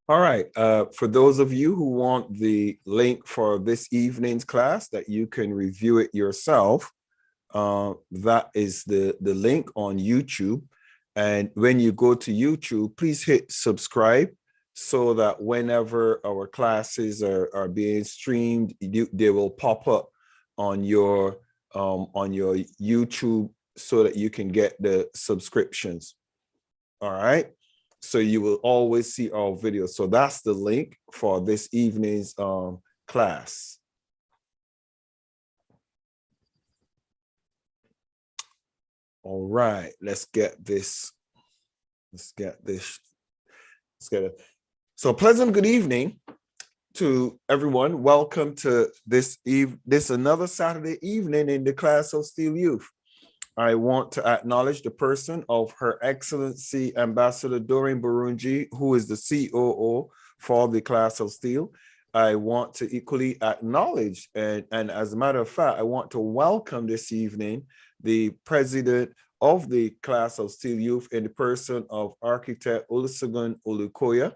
All right. For those of you who want the link for this evening's class that you can review it yourself, that is the link on YouTube. And when you go to YouTube, please hit subscribe so that whenever our classes are being streamed, they will pop up on your YouTube so that you can get the subscriptions. All right. So you will always see our videos. So that's the link for this evening's class. All right, let's get this. Let's get it. So pleasant good evening to everyone. Welcome to this another Saturday evening in the class of Steele Youth. I want to acknowledge the person of Her Excellency Ambassador Doreen Burunji, who is the COO for the class of Steele. I want to equally acknowledge, and as a matter of fact, I want to welcome this evening the president of the class of Steele Youth in the person of Architect Olusegun Olukoya.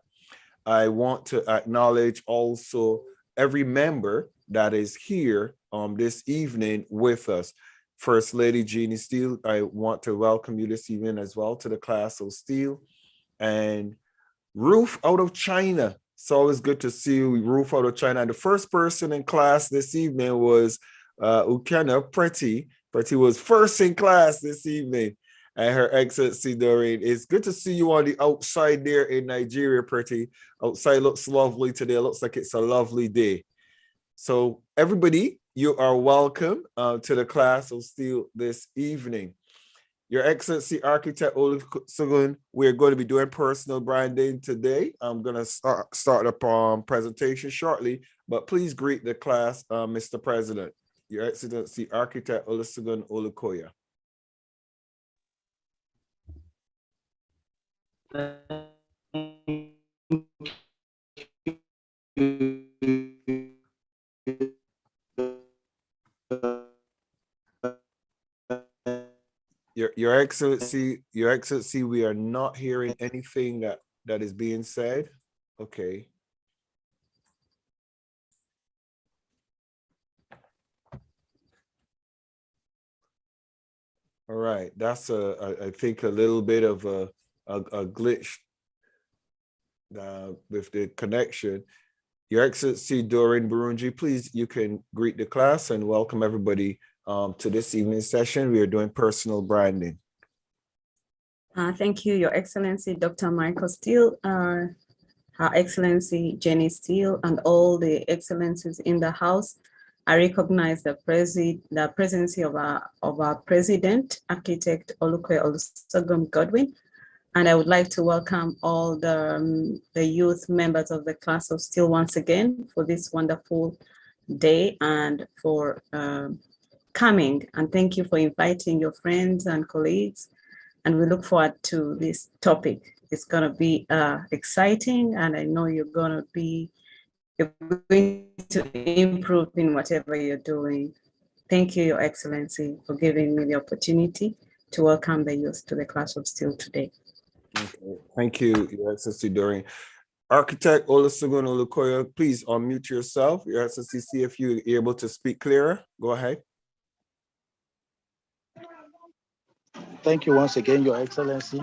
I want to acknowledge also every member that is here this evening with us. First Lady Jeannie Steele, I want to welcome you this evening as well to the class of Steele. And Ruth out of China. It's always good to see you, Ruth out of China. And the first person in class this evening was Ukena Pretty. Pretty was first in class this evening. And Her Excellency Doreen, it's good to see you on the outside there in Nigeria, Pretty. Outside looks lovely today. It looks like it's a lovely day. So everybody, you are welcome to the class of Steele this evening. Your Excellency Architect Olusegun, we're going to be doing personal branding today. I'm going to start the presentation shortly, but please greet the class, Mr. President. Your Excellency Architect Olusegun Olukoya. Your Excellency, we are not hearing anything that is being said. Okay. All right, that's I think a little bit of a glitch with the connection. Your Excellency Doreen Burunji, please, you can greet the class and welcome everybody to this evening's session. We are doing personal branding. Thank you, Your Excellency, Dr. Michael Steele, Her Excellency Jenny Steele, and all the excellencies in the house. I recognize the presence of our president, Architect Olukoya Olusegun Godwin, and I would like to welcome all the youth members of the class of Steele once again for this wonderful day and for coming. And thank you for inviting your friends and colleagues. And we look forward to this topic. It's going to be exciting, and I know you're going to improve in whatever you're doing. Thank you, Your Excellency, for giving me the opportunity to welcome the youth to the class of Steele today. Okay. Thank you, Your Excellency Doreen. Architect Olusegun Olukoya, please unmute yourself. Your Excellency, see if you're able to speak clearer. Go ahead. Thank you once again, Your Excellency.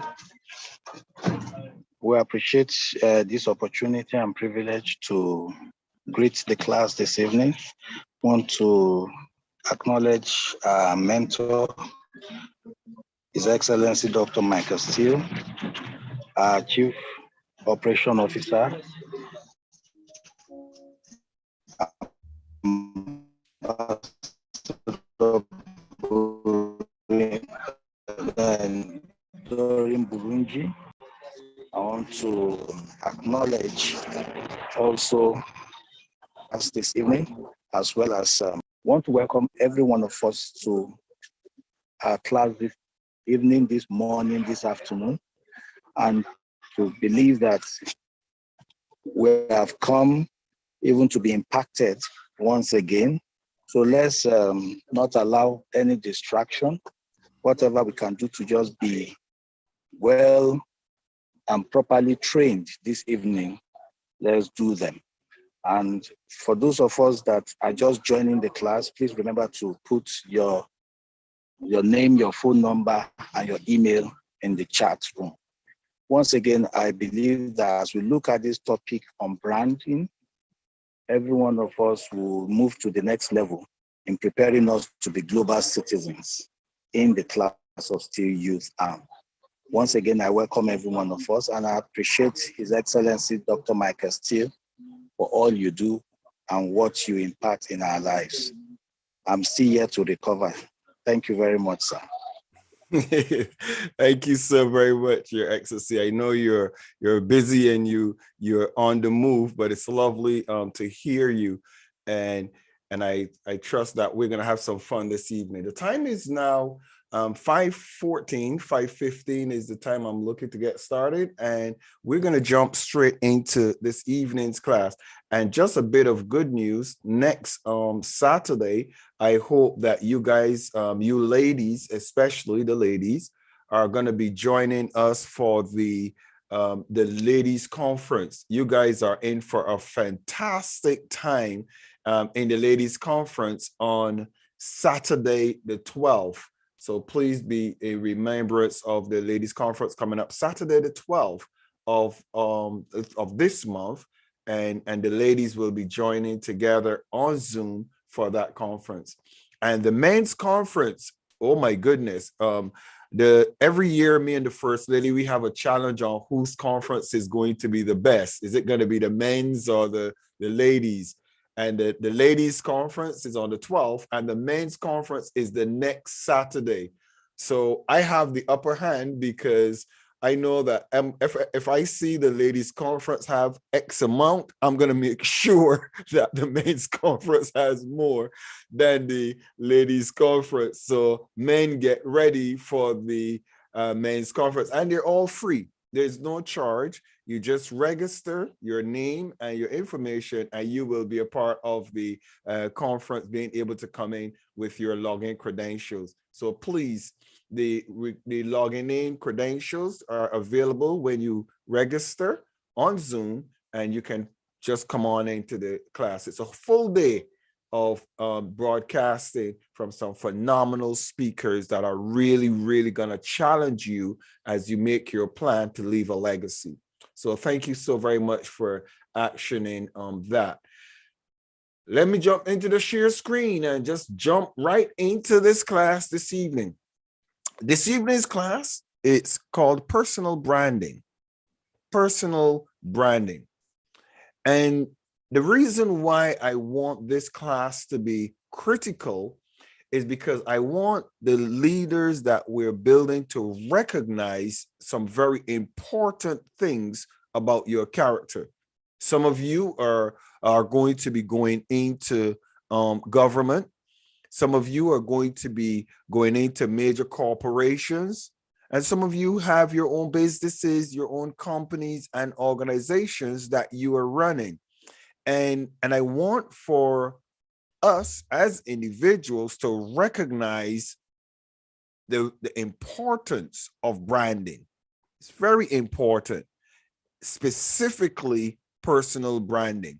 We appreciate this opportunity and privilege to greet the class this evening. Want to acknowledge our mentor, His Excellency Dr. Michael Steele, our Chief Operation Officer, and Doreen Burunji. I want to acknowledge also us this evening, as well as want to welcome every one of us to our class this evening, this morning, this afternoon, and to believe that we have come even to be impacted once again. So let's not allow any distraction. Whatever we can do to just be well and properly trained this evening Let's do them. And for those of us that are just joining the class, please remember to put your name, your phone number, and your email in the chat room. Once again, I believe that as we look at this topic on branding, every one of us will move to the next level in preparing us to be global citizens in the class of Steele Youth Arm. Once again, I welcome every one of us, and I appreciate His Excellency Dr. Michael Steele for all you do and what you impart in our lives. I'm still here to recover. Thank you very much, sir. Thank you so very much, Your Excellency. I know you're busy and you're on the move, but it's lovely to hear you, and I trust that we're gonna have some fun this evening. The time is now 5:14, 5:15 is the time I'm looking to get started, and we're gonna jump straight into this evening's class. And just a bit of good news, next Saturday, I hope that you guys, you ladies, especially the ladies, are going to be joining us for the ladies conference. You guys are in for a fantastic time in the ladies conference on Saturday the 12th. So please be a remembrance of the ladies conference coming up Saturday the 12th of this month. And the ladies will be joining together on Zoom for that conference. And the men's conference, oh my goodness, every year, me and the First Lady, we have a challenge on whose conference is going to be the best. Is it going to be the men's or the ladies? And the ladies conference is on the 12th, and the men's conference is the next Saturday. So I have the upper hand because I know that if I see the ladies conference have X amount, I'm going to make sure that the men's conference has more than the ladies conference. So men, get ready for the men's conference, and they're all free. There's no charge. You just register your name and your information, and you will be a part of the conference, being able to come in with your login credentials. So please, the login name credentials are available when you register on Zoom, and you can just come on into the class. It's a full day of broadcasting from some phenomenal speakers that are really, really going to challenge you as you make your plan to leave a legacy. So thank you so very much for actioning that. Let me jump into the share screen and just jump right into this class this evening. This evening's class, it's called Personal Branding. Personal Branding. And the reason why I want this class to be critical is because I want the leaders that we're building to recognize some very important things about your character. Some of you are going to be going into government. Some of you are going to be going into major corporations. And some of you have your own businesses, your own companies and organizations that you are running. And I want for us as individuals to recognize the importance of branding. It's very important, specifically personal branding.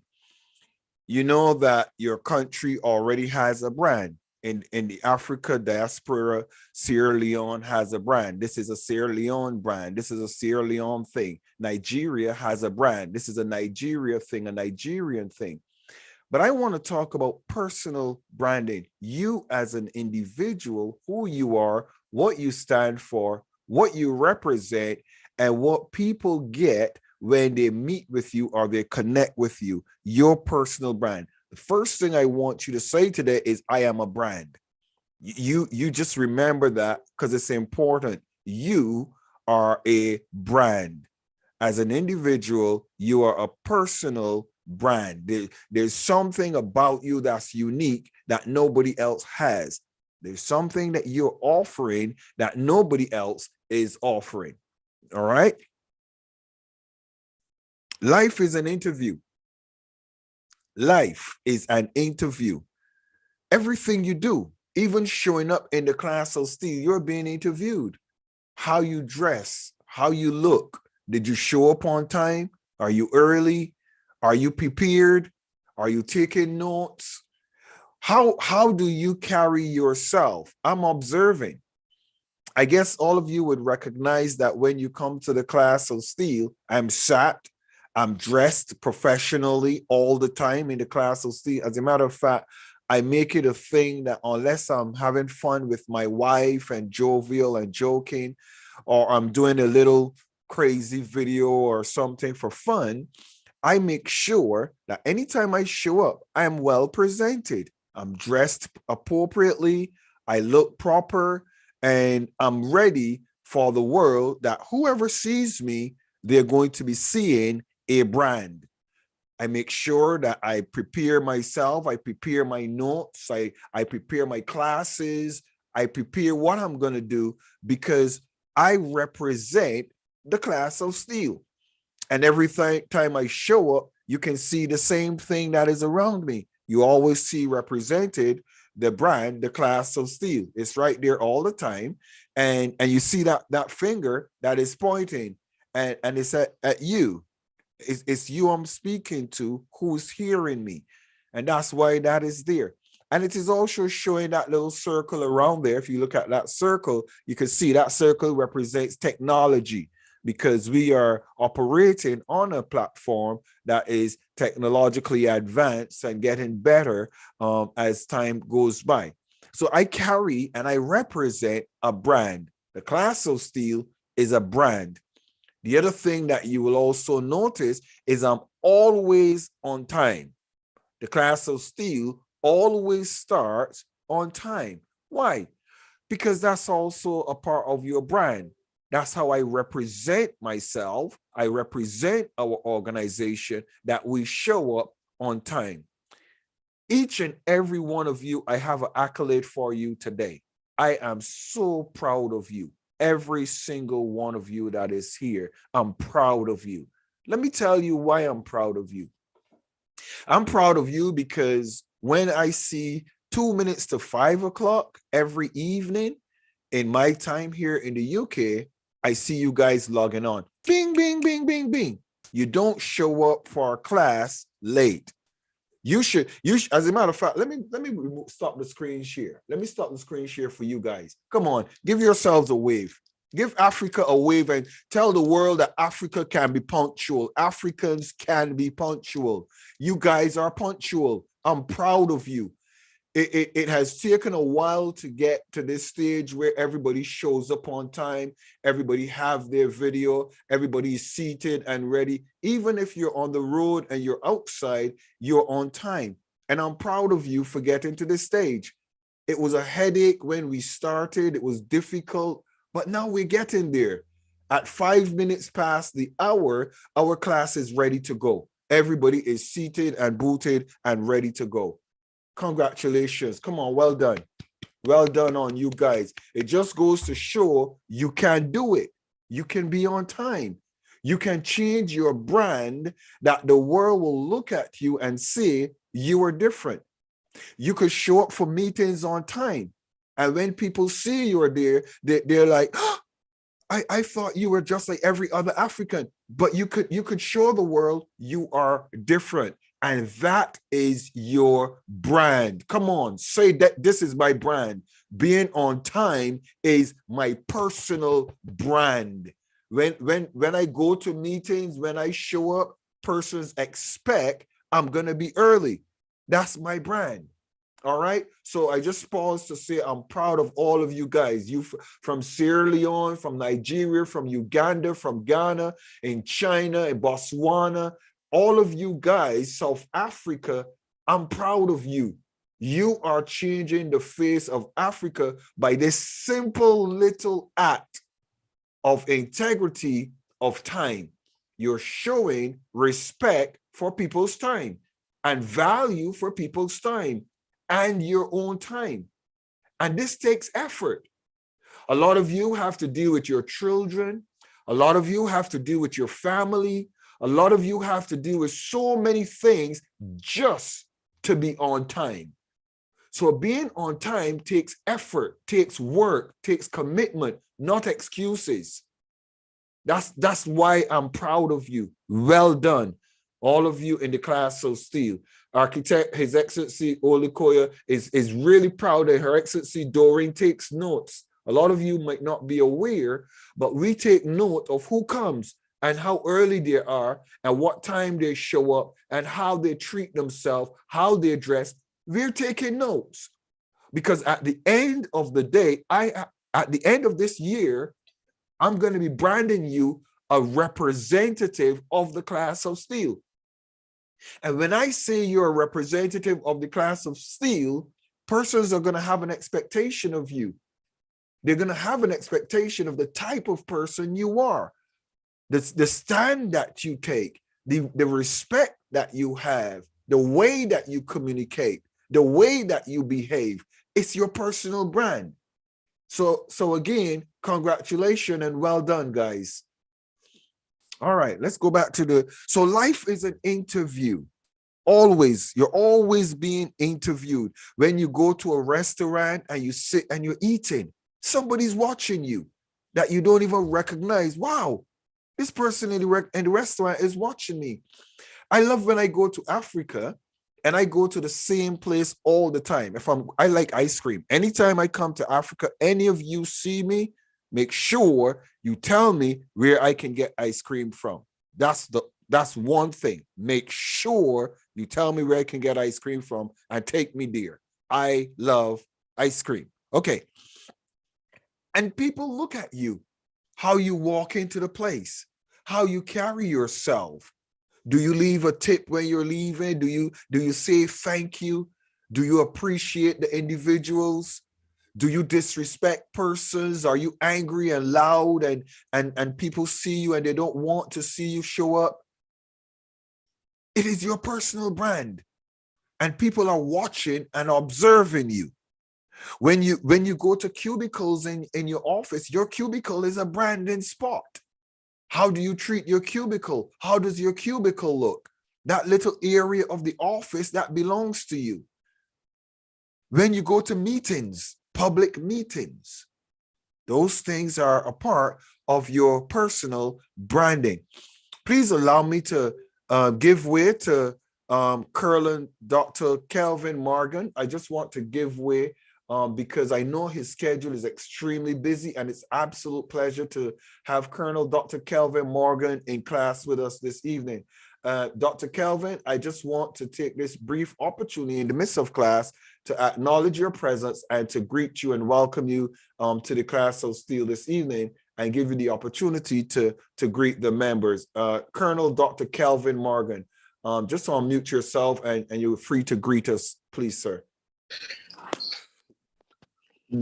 You know that your country already has a brand. In the Africa diaspora, Sierra Leone has a brand. This is a Sierra Leone brand. This is a Sierra Leone thing. Nigeria has a brand. This is a Nigeria thing, a Nigerian thing. But I want to talk about personal branding. You as an individual, who you are, what you stand for, what you represent, and what people get when they meet with you or they connect with you, your personal brand. The first thing I want you to say today is, I am a brand. You just remember that because it's important. You are a brand. As an individual, you are a personal brand. There's something about you that's unique that nobody else has. There's something that you're offering that nobody else is offering. All right? Life is an interview. Life is an interview. Everything you do, even showing up in the class of Steele, you're being interviewed. How you dress, how you look. Did you show up on time? Are you early? Are you prepared? Are you taking notes? How do you carry yourself? I'm observing. I guess all of you would recognize that when you come to the class of Steele, I'm sat, I'm dressed professionally all the time in the class of Steele. As a matter of fact, I make it a thing that unless I'm having fun with my wife and jovial and joking, or I'm doing a little crazy video or something for fun, I make sure that anytime I show up, I'm well presented. I'm dressed appropriately. I look proper and I'm ready for the world that whoever sees me, they're going to be seeing a brand. I make sure that I prepare myself. I prepare my notes. I prepare my classes. I prepare what I'm going to do because I represent the class of Steele. And every time I show up, you can see the same thing that is around me. You always see represented the brand, the class of Steele. It's right there all the time. And you see that finger that is pointing and it's at you. It's you I'm speaking to who's hearing me. And that's why that is there. And it is also showing that little circle around there. If you look at that circle, you can see that circle represents technology because we are operating on a platform that is technologically advanced and getting better as time goes by. So I carry and I represent a brand. The class of Steele is a brand. The other thing that you will also notice is I'm always on time. The class of Steele always starts on time. Why? Because that's also a part of your brand. That's how I represent myself. I represent our organization that we show up on time. Each and every one of you, I have an accolade for you today. I am so proud of you. Every single one of you that is here, I'm proud of you. Let me tell you why I'm proud of you. I'm proud of you because when I see 2 minutes to 5 o'clock every evening in my time here in the UK, I see you guys logging on. Bing, bing, bing, bing, bing. You don't show up for a class late. You should, as a matter of fact, let me stop the screen share. Let me stop the screen share for you guys. Come on, give yourselves a wave. Give Africa a wave and tell the world that Africa can be punctual. Africans can be punctual. You guys are punctual. I'm proud of you. It has taken a while to get to this stage where everybody shows up on time, everybody have their video, everybody is seated and ready. Even if you're on the road and you're outside, you're on time. And I'm proud of you for getting to this stage. It was a headache when we started. It was difficult, but now we're getting there. At 5 minutes past the hour, our class is ready to go. Everybody is seated and booted and ready to go. Congratulations. Come on, well done. Well done on you guys. It just goes to show you can do it. You can be on time. You can change your brand that the world will look at you and say you are different. You could show up for meetings on time. And when people see you're there, they're like, oh, I thought you were just like every other African, but you could show the world you are different. And that is your brand. Come on, say that this is my brand. Being on time is my personal brand. When I go to meetings, when I show up, persons expect I'm gonna be early. That's my brand. All right. So I just paused to say I'm proud of all of you guys. You from Sierra Leone, from Nigeria, from Uganda, from Ghana, in China, in Botswana, all of you guys, South Africa, I'm proud of you. You are changing the face of Africa by this simple little act of integrity of time. You're showing respect for people's time and value for people's time and your own time. And this takes effort. A lot of you have to deal with your children. A lot of you have to deal with your family. A lot of you have to deal with so many things just to be on time. So being on time takes effort, takes work, takes commitment, not excuses. That's why I'm proud of you. Well done. all of you in the class of Steele. Architect, His Excellency Olikoya is really proud that Her Excellency Doreen takes notes. A lot of you might not be aware, but we take note of who comes and how early they are and what time they show up and how they treat themselves, how they dress. We're taking notes because at the end of the day, at the end of this year, I'm going to be branding you a representative of the class of Steele. And when I say you're a representative of the class of Steele, persons are going to have an expectation of you. They're going to have an expectation of the type of person you are, the stand that you take, the respect that you have, the way that you communicate, the way that you behave. It's your personal brand. So again, congratulations and well done, guys. All right, let's go back to so life is an interview. Always, you're always being interviewed. When you go to a restaurant and you sit and you're eating, somebody's watching you that you don't even recognize. Wow, this person in the restaurant is watching me. I love when I go to Africa and I go to the same place all the time. I like ice cream. Anytime I come to Africa, any of you see me, make sure you tell me where I can get ice cream from. That's one thing. Make sure you tell me where I can get ice cream from and take me there. I love ice cream. Okay. And people look at you, how you walk into the place, how you carry yourself. Do you leave a tip when you're leaving? Do you say thank you? Do you appreciate the individuals? Do you disrespect persons? Are you angry and loud and people see you and they don't want to see you show up? It is your personal brand and people are watching and observing you. When you go to cubicles in your office, your cubicle is a branding spot. How do you treat your cubicle? How does your cubicle look? That little area of the office that belongs to you. When you go to meetings, public meetings, those things are a part of your personal branding. Please allow me to give way to Curlin, Dr. Kelvin Morgan. I just want to give way because I know his schedule is extremely busy and it's absolute pleasure to have Colonel Dr. Kelvin Morgan in class with us this evening. Dr. Kelvin, I just want to take this brief opportunity in the midst of class to acknowledge your presence and to greet you and welcome you to the class of Steele this evening and give you the opportunity to greet the members. Colonel Dr. Kelvin Morgan, just unmute yourself and you're free to greet us, please, sir.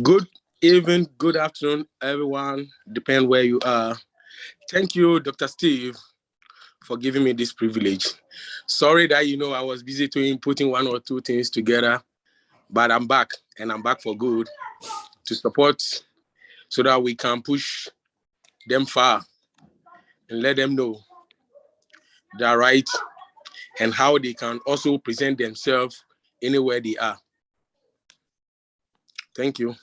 Good evening, good afternoon, everyone, depend where you are. Thank you, Dr. Steve, for giving me this privilege. Sorry that, I was busy putting one or two things together, but I'm back, and I'm back for good to support so that we can push them far and let them know their right and how they can also present themselves anywhere they are. Thank you.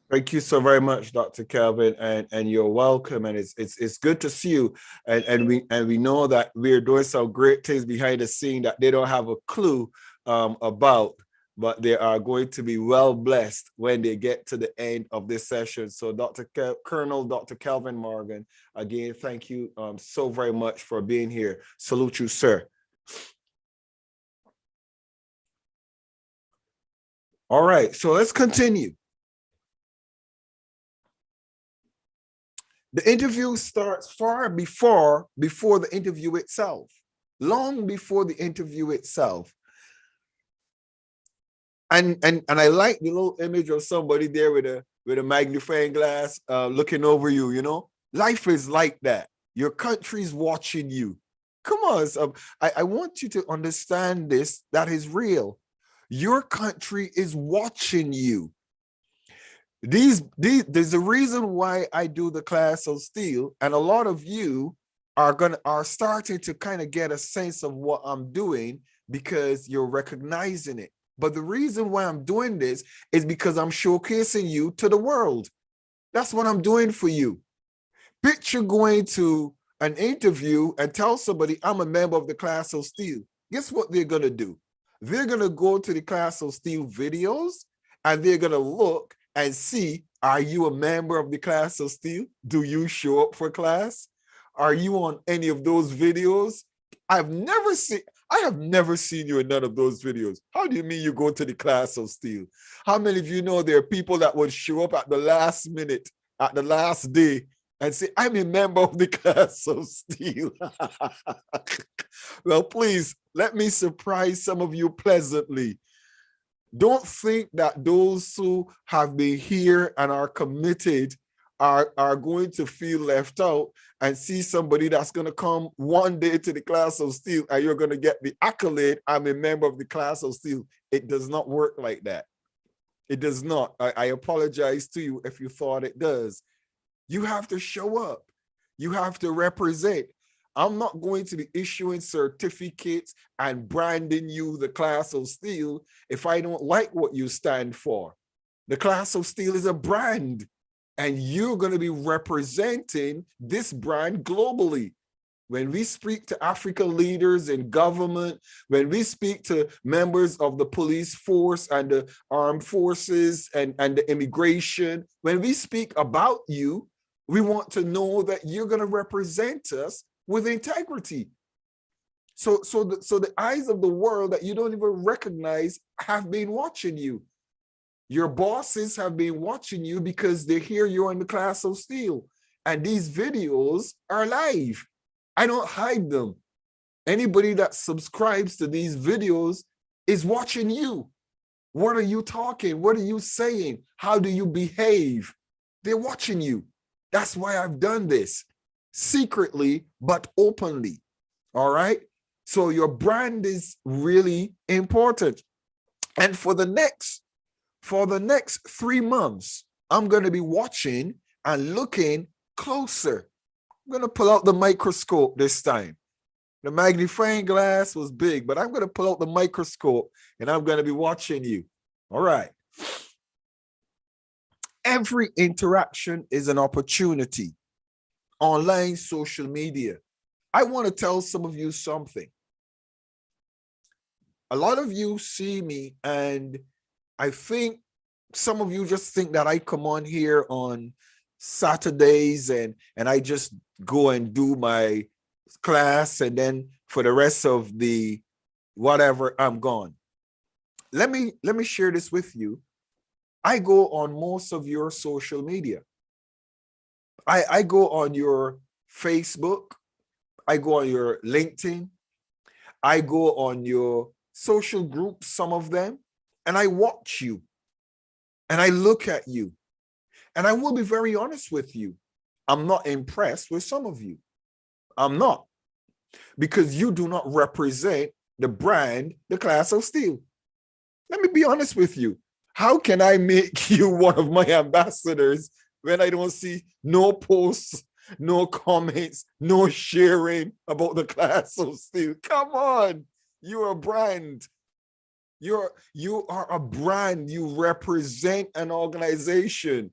Thank you so very much, Dr. Kelvin, and you're welcome. And it's good to see you. And we know that we're doing some great things behind the scene that they don't have a clue about, but they are going to be well blessed when they get to the end of this session. So Colonel Dr. Kelvin Morgan, again, thank you so very much for being here. Salute you, sir. All right, so let's continue. The interview starts far before the interview itself, long before the interview itself. And I like the little image of somebody there with a magnifying glass looking over you, Life is like that. Your country's watching you. Come on, I want you to understand this, that is real. Your country is watching you. There's a reason why I do the class of Steele, and a lot of you are starting to kind of get a sense of what I'm doing because you're recognizing it. But the reason why I'm doing this is because I'm showcasing you to the world. That's what I'm doing for you. Picture going to an interview and tell somebody I'm a member of the class of Steele, guess what they're going to do? They're going to go to the class of Steele videos and they're going to look and see, are you a member of the class of Steele? Do you show up for class? Are you on any of those videos? I have never seen you in none of those videos. How do you mean you go to the class of Steele? How many of you know there are people that would show up at the last minute, at the last day, and say, I'm a member of the class of Steele? Well, please, let me surprise some of you pleasantly. Don't think that those who have been here and are committed are going to feel left out and see somebody that's going to come one day to the class of Steele and you're going to get the accolade, I'm a member of the class of Steele. It does not work like that. It does not. I apologize to you if you thought it does. You have to show up. You have to represent. I'm not going to be issuing certificates and branding you the class of Steele if I don't like what you stand for. The class of Steele is a brand, and you're going to be representing this brand globally. When we speak to African leaders in government, when we speak to members of the police force and the armed forces and the immigration, when we speak about you, we want to know that you're going to represent us with integrity. So the eyes of the world that you don't even recognize have been watching you. Your bosses have been watching you because they hear you're in the class of Steele. And these videos are live. I don't hide them. Anybody that subscribes to these videos is watching you. What are you talking? What are you saying? How do you behave? They're watching you. That's why I've done this secretly, but openly. All right. So your brand is really important. And for the next 3 months, I'm going to be watching and looking closer. I'm going to pull out the microscope this time. The magnifying glass was big, but I'm going to pull out the microscope and I'm going to be watching you. All right. Every interaction is an opportunity. Online, social media. I want to tell some of you something. A lot of you see me, and I think some of you just think that I come on here on Saturdays and I just go and do my class, and then for the rest of the whatever, I'm gone. Let me share this with you. I go on most of your social media. I go on your Facebook. I go on your LinkedIn. I go on your social groups, some of them, and I watch you and I look at you. And I will be very honest with you. I'm not impressed with some of you. I'm not, because you do not represent the brand, the class of Steele. Let me be honest with you. How can I make you one of my ambassadors when I don't see no posts, no comments, no sharing about the class of Steele? Come on, you're a brand. You are a brand. You represent an organization.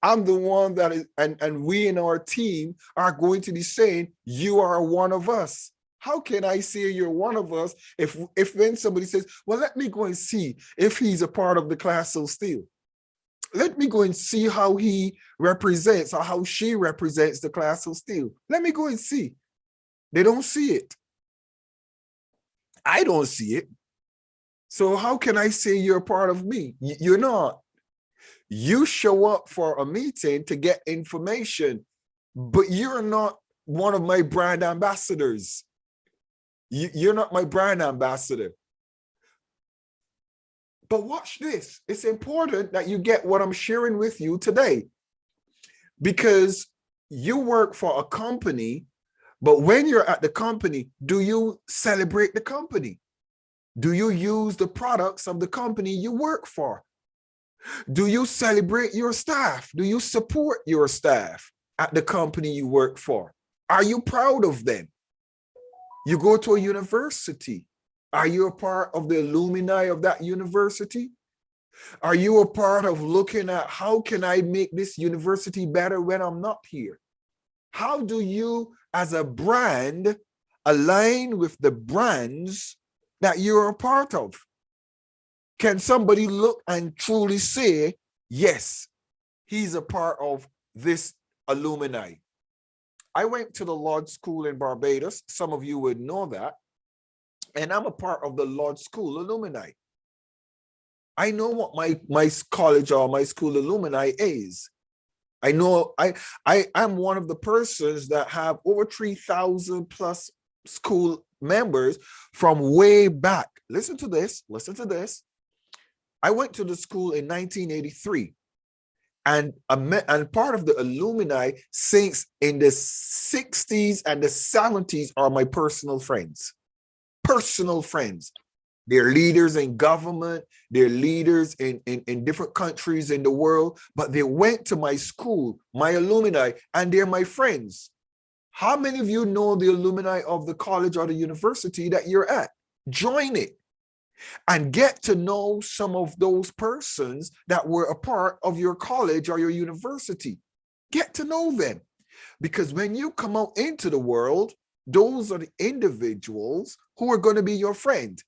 I'm the one that is, and we in our team are going to be saying, you are one of us. How can I say you're one of us if when somebody says, well, let me go and see if he's a part of the class of Steele. Let me go and see how he represents or how she represents the class of Steele. Let me go and see. They don't see it. I don't see it. So how can I say you're a part of me? You're not. You show up for a meeting to get information, but you're not one of my brand ambassadors. You're not my brand ambassador. But watch this. It's important that you get what I'm sharing with you today, because you work for a company, but when you're at the company, do you celebrate the company? Do you use the products of the company you work for? Do you celebrate your staff? Do you support your staff at the company you work for? Are you proud of them? You go to a university. Are you a part of the alumni of that university? Are you a part of looking at how can I make this university better when I'm not here? How do you as a brand align with the brands that you're a part of? Can somebody look and truly say, yes, he's a part of this alumni? I went to the Lord School in Barbados. Some of you would know that. And I'm a part of the Lord School alumni. I know what my college or my school alumni is. I know I'm one of the persons that have over 3,000 plus school members from way back. Listen to this. Listen to this. I went to the school in 1983. And part of the alumni since in the 60s and the 70s are my personal friends. Personal friends. They're leaders in government, they're leaders in different countries in the world, but they went to my school, my alumni, and they're my friends. How many of you know the alumni of the college or the university that you're at? Join it and get to know some of those persons that were a part of your college or your university. Get to know them. Because when you come out into the world, those are the individuals who are going to be your friend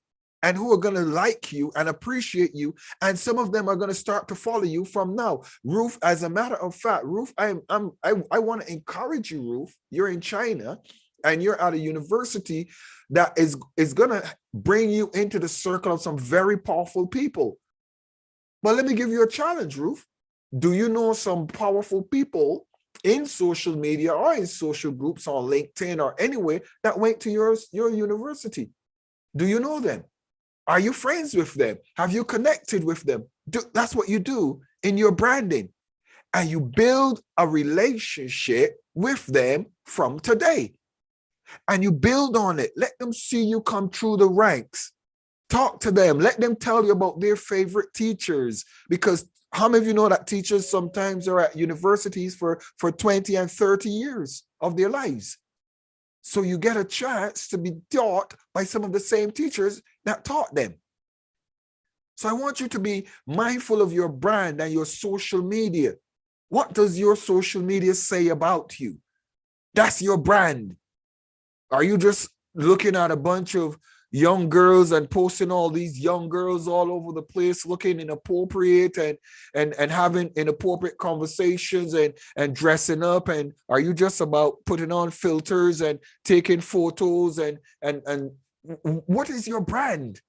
and who are going to like you and appreciate you. And some of them are going to start to follow you from now. Ruth, as a matter of fact, Ruth, I want to encourage you, Ruth. You're in China and you're at a university that is going to bring you into the circle of some very powerful people. But let me give you a challenge, Ruth. Do you know some powerful people in social media or in social groups on LinkedIn or anywhere that went to your university? Do you know them? Are you friends with them? Have you connected with them? That's what you do in your branding. And you build a relationship with them from today. And you build on it. Let them see you come through the ranks. Talk to them. Let them tell you about their favorite teachers. Because how many of you know that teachers sometimes are at universities for 20 and 30 years of their lives? So you get a chance to be taught by some of the same teachers that taught them. So I want you to be mindful of your brand and your social media. What does your social media say about you? That's your brand. Are you just looking at a bunch of young girls and posting all these young girls all over the place looking inappropriate and having inappropriate conversations and dressing up? And are you just about putting on filters and taking photos and what is your brand?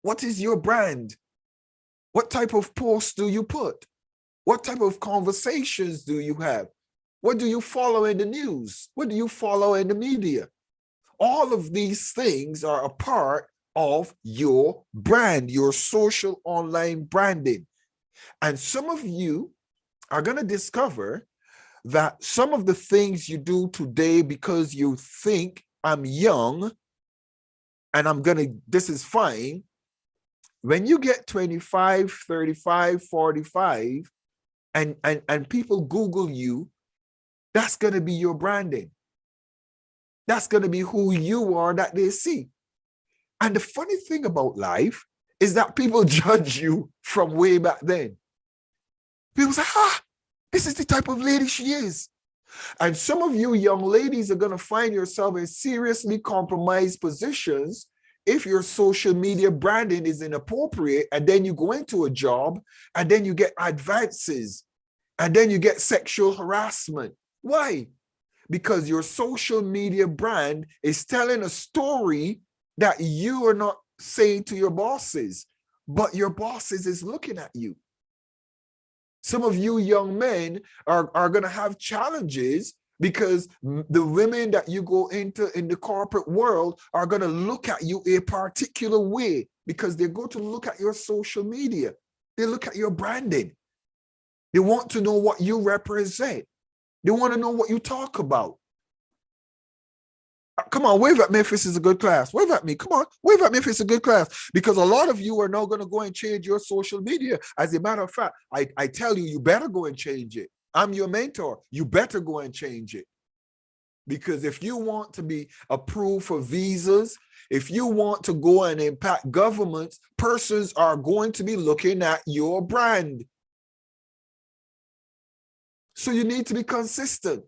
What is your brand? What type of posts do you put? What type of conversations do you have? What do you follow in the news? What do you follow in the media? All of these things are a part of your brand, your social online branding. And some of you are going to discover that some of the things you do today because you think I'm young and this is fine. When you get 25, 35, 45, and people Google you, that's going to be your branding. That's going to be who you are that they see. And the funny thing about life is that people judge you from way back then. People say, this is the type of lady she is. And some of you young ladies are going to find yourself in seriously compromised positions if your social media branding is inappropriate, and then you go into a job and then you get advances and then you get sexual harassment. Why? Because your social media brand is telling a story that you are not saying to your bosses, but your bosses is looking at you. Some of you young men are going to have challenges because the women that you go into in the corporate world are going to look at you a particular way because they go to look at your social media. They look at your branding. They want to know what you represent. They want to know what you talk about. Come on, wave at me if this is a good class. Wave at me. Come on, wave at me if it's a good class. Because a lot of you are now going to go and change your social media. As a matter of fact, I tell you, you better go and change it. I'm your mentor. You better go and change it. Because if you want to be approved for visas, if you want to go and impact governments, persons are going to be looking at your brand. So you need to be consistent.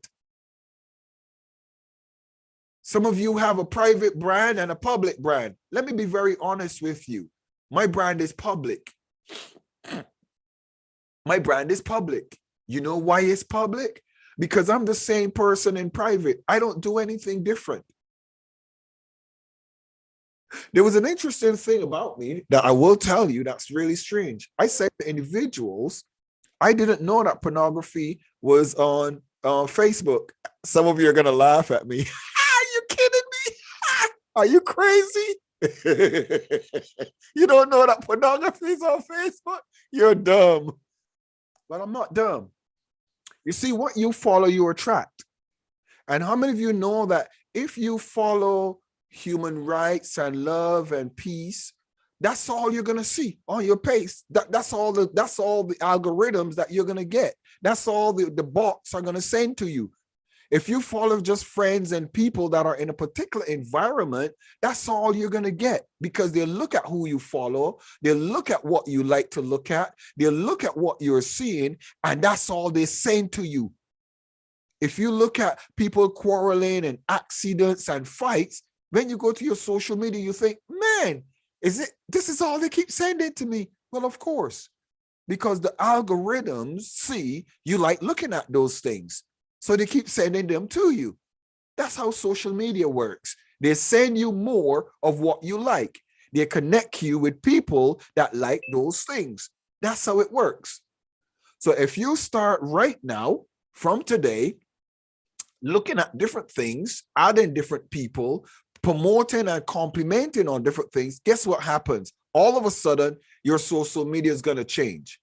Some of you have a private brand and a public brand. Let me be very honest with you. My brand is public. My brand is public. You know why it's public? Because I'm the same person in private. I don't do anything different. There was an interesting thing about me that I will tell you that's really strange. I said to individuals, I didn't know that pornography was on Facebook. Some of you are going to laugh at me. Are you kidding me? Are you crazy? You don't know that pornography is on Facebook? You're dumb. But I'm not dumb. You see, what you follow, you attract. And how many of you know that if you follow human rights and love and peace, that's all you're gonna see on your page. That's all the algorithms that you're gonna get. That's all the bots are gonna send to you. If you follow just friends and people that are in a particular environment, that's all you're gonna get, because they'll look at who you follow, they'll look at what you like to look at, they'll look at what you're seeing, and that's all they send to you. If you look at people quarreling and accidents and fights, when you go to your social media, you think, man, this is all they keep sending to me? Well, of course, because the algorithms see you like looking at those things. So they keep sending them to you. That's how social media works. They send you more of what you like. They connect you with people that like those things. That's how it works. So if you start right now, from today, looking at different things, adding different people, promoting and complimenting on different things, guess what happens? All of a sudden, your social media is going to change.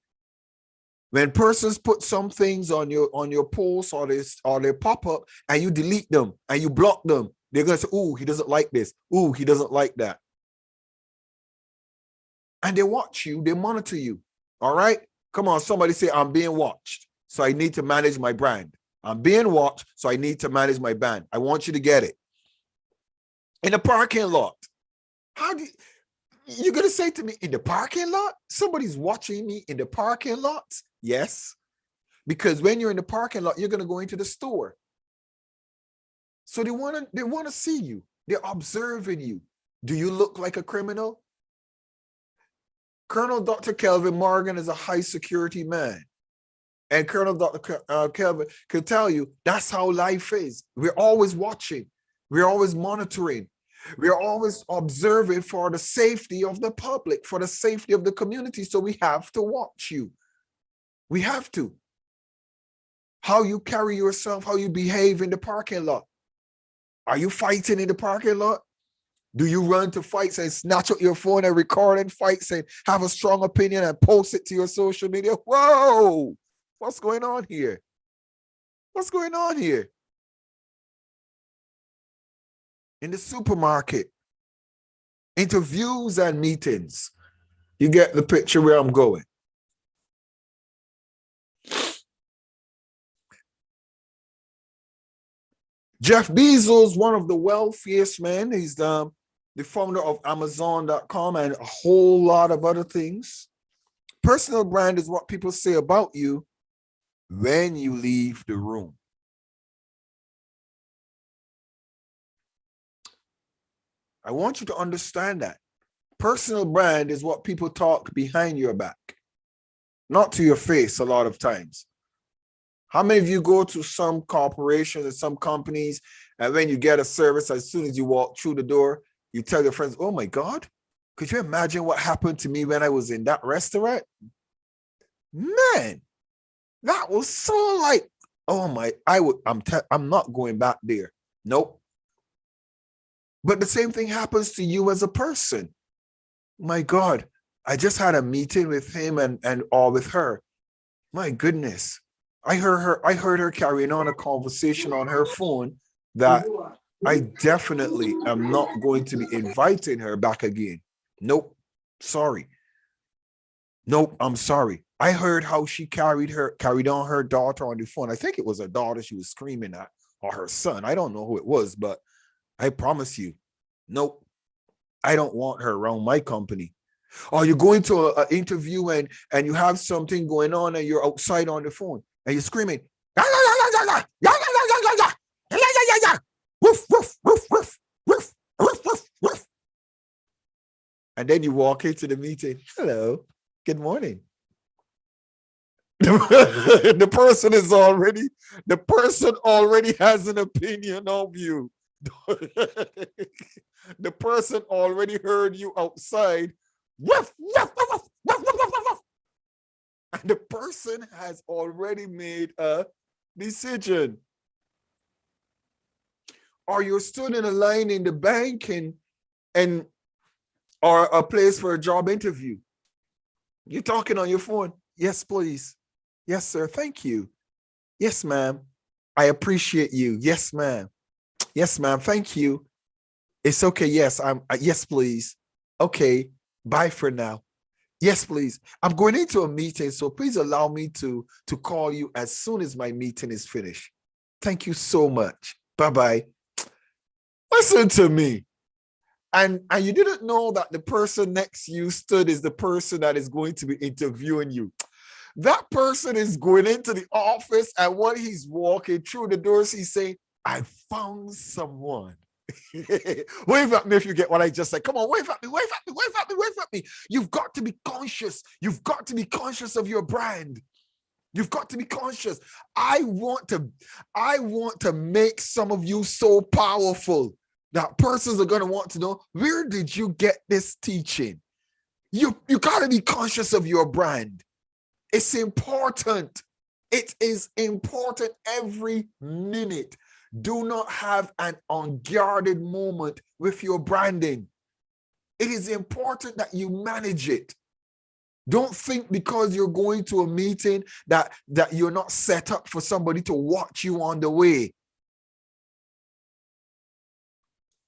When persons put some things on your posts or they pop up and you delete them and you block them, they're going to say, "Ooh, he doesn't like this. Ooh, he doesn't like that." And they watch you, they monitor you. All right? Come on, somebody say, "I'm being watched, so I need to manage my brand. I'm being watched, so I need to manage my brand." I want you to get it. In the parking lot. You're going to say to me, in the parking lot? Somebody's watching me in the parking lot? Yes. Because when you're in the parking lot, you're going to go into the store. So they want to see you. They're observing you. Do you look like a criminal? Colonel Dr. Kelvin Morgan is a high security man. And Colonel Dr. Kelvin can tell you that's how life is. We're always watching. We're always monitoring. We're always observing for the safety of the public, for the safety of the community. So we have to watch you. We have to. How you carry yourself, how you behave in the parking lot. Are you fighting in the parking lot? Do you run to fights and snatch up your phone and record and fights and have a strong opinion and post it to your social media? Whoa! What's going on here? What's going on here? In the supermarket, interviews and meetings. You get the picture where I'm going. Jeff Bezos, one of the wealthiest men. He's the founder of Amazon.com and a whole lot of other things. Personal brand is what people say about you when you leave the room. I want you to understand that. Personal brand is what people talk behind your back, not to your face a lot of times. How many of you go to some corporations and some companies, and when you get a service, as soon as you walk through the door, you tell your friends, "Oh my God, could you imagine what happened to me when I was in that restaurant? Man, that was so like, oh my, I'm not going back there." Nope. But the same thing happens to you as a person. My God, I just had a meeting with him or with her. My goodness. I heard her carrying on a conversation on her phone that I definitely am not going to be inviting her back again. Nope. Sorry. Nope, I'm sorry. I heard how she carried on her daughter on the phone. I think it was her daughter she was screaming at, or her son. I don't know who it was, but I promise you, nope, I don't want her around my company. Or you're going to an interview and you have something going on and you're outside on the phone and you're screaming, woof, woof, woof, woof. And then you walk into the meeting. Hello, good morning. The person already has an opinion of you. The person already heard you outside. Woof, woof, woof, woof, woof, woof, woof, woof. And the person has already made a decision. Or you're stood in a line in the bank and or a place for a job interview. You're talking on your phone. Yes, please. Yes, sir. Thank you. Yes, ma'am. I appreciate you. Yes, ma'am. Yes, ma'am. Thank you. It's okay. Yes, yes, please. Okay. Bye for now. Yes, please. I'm going into a meeting, so please allow me to call you as soon as my meeting is finished. Thank you so much. Bye-bye. Listen to me. And you didn't know that the person next to you stood is the person that is going to be interviewing you. That person is going into the office, and when he's walking through the doors, he's saying, I found someone. Wave at me if you get what I just said. Come on, wave at me, wave at me, wave at me, wave at me. You've got to be conscious. You've got to be conscious of your brand. You've got to be conscious. I want to make some of you so powerful that persons are going to want to know, where did you get this teaching? You got to be conscious of your brand. It's important. It is important every minute. Do not have an unguarded moment with your branding. It is important that you manage it. Don't think because you're going to a meeting that you're not set up for somebody to watch you on the way.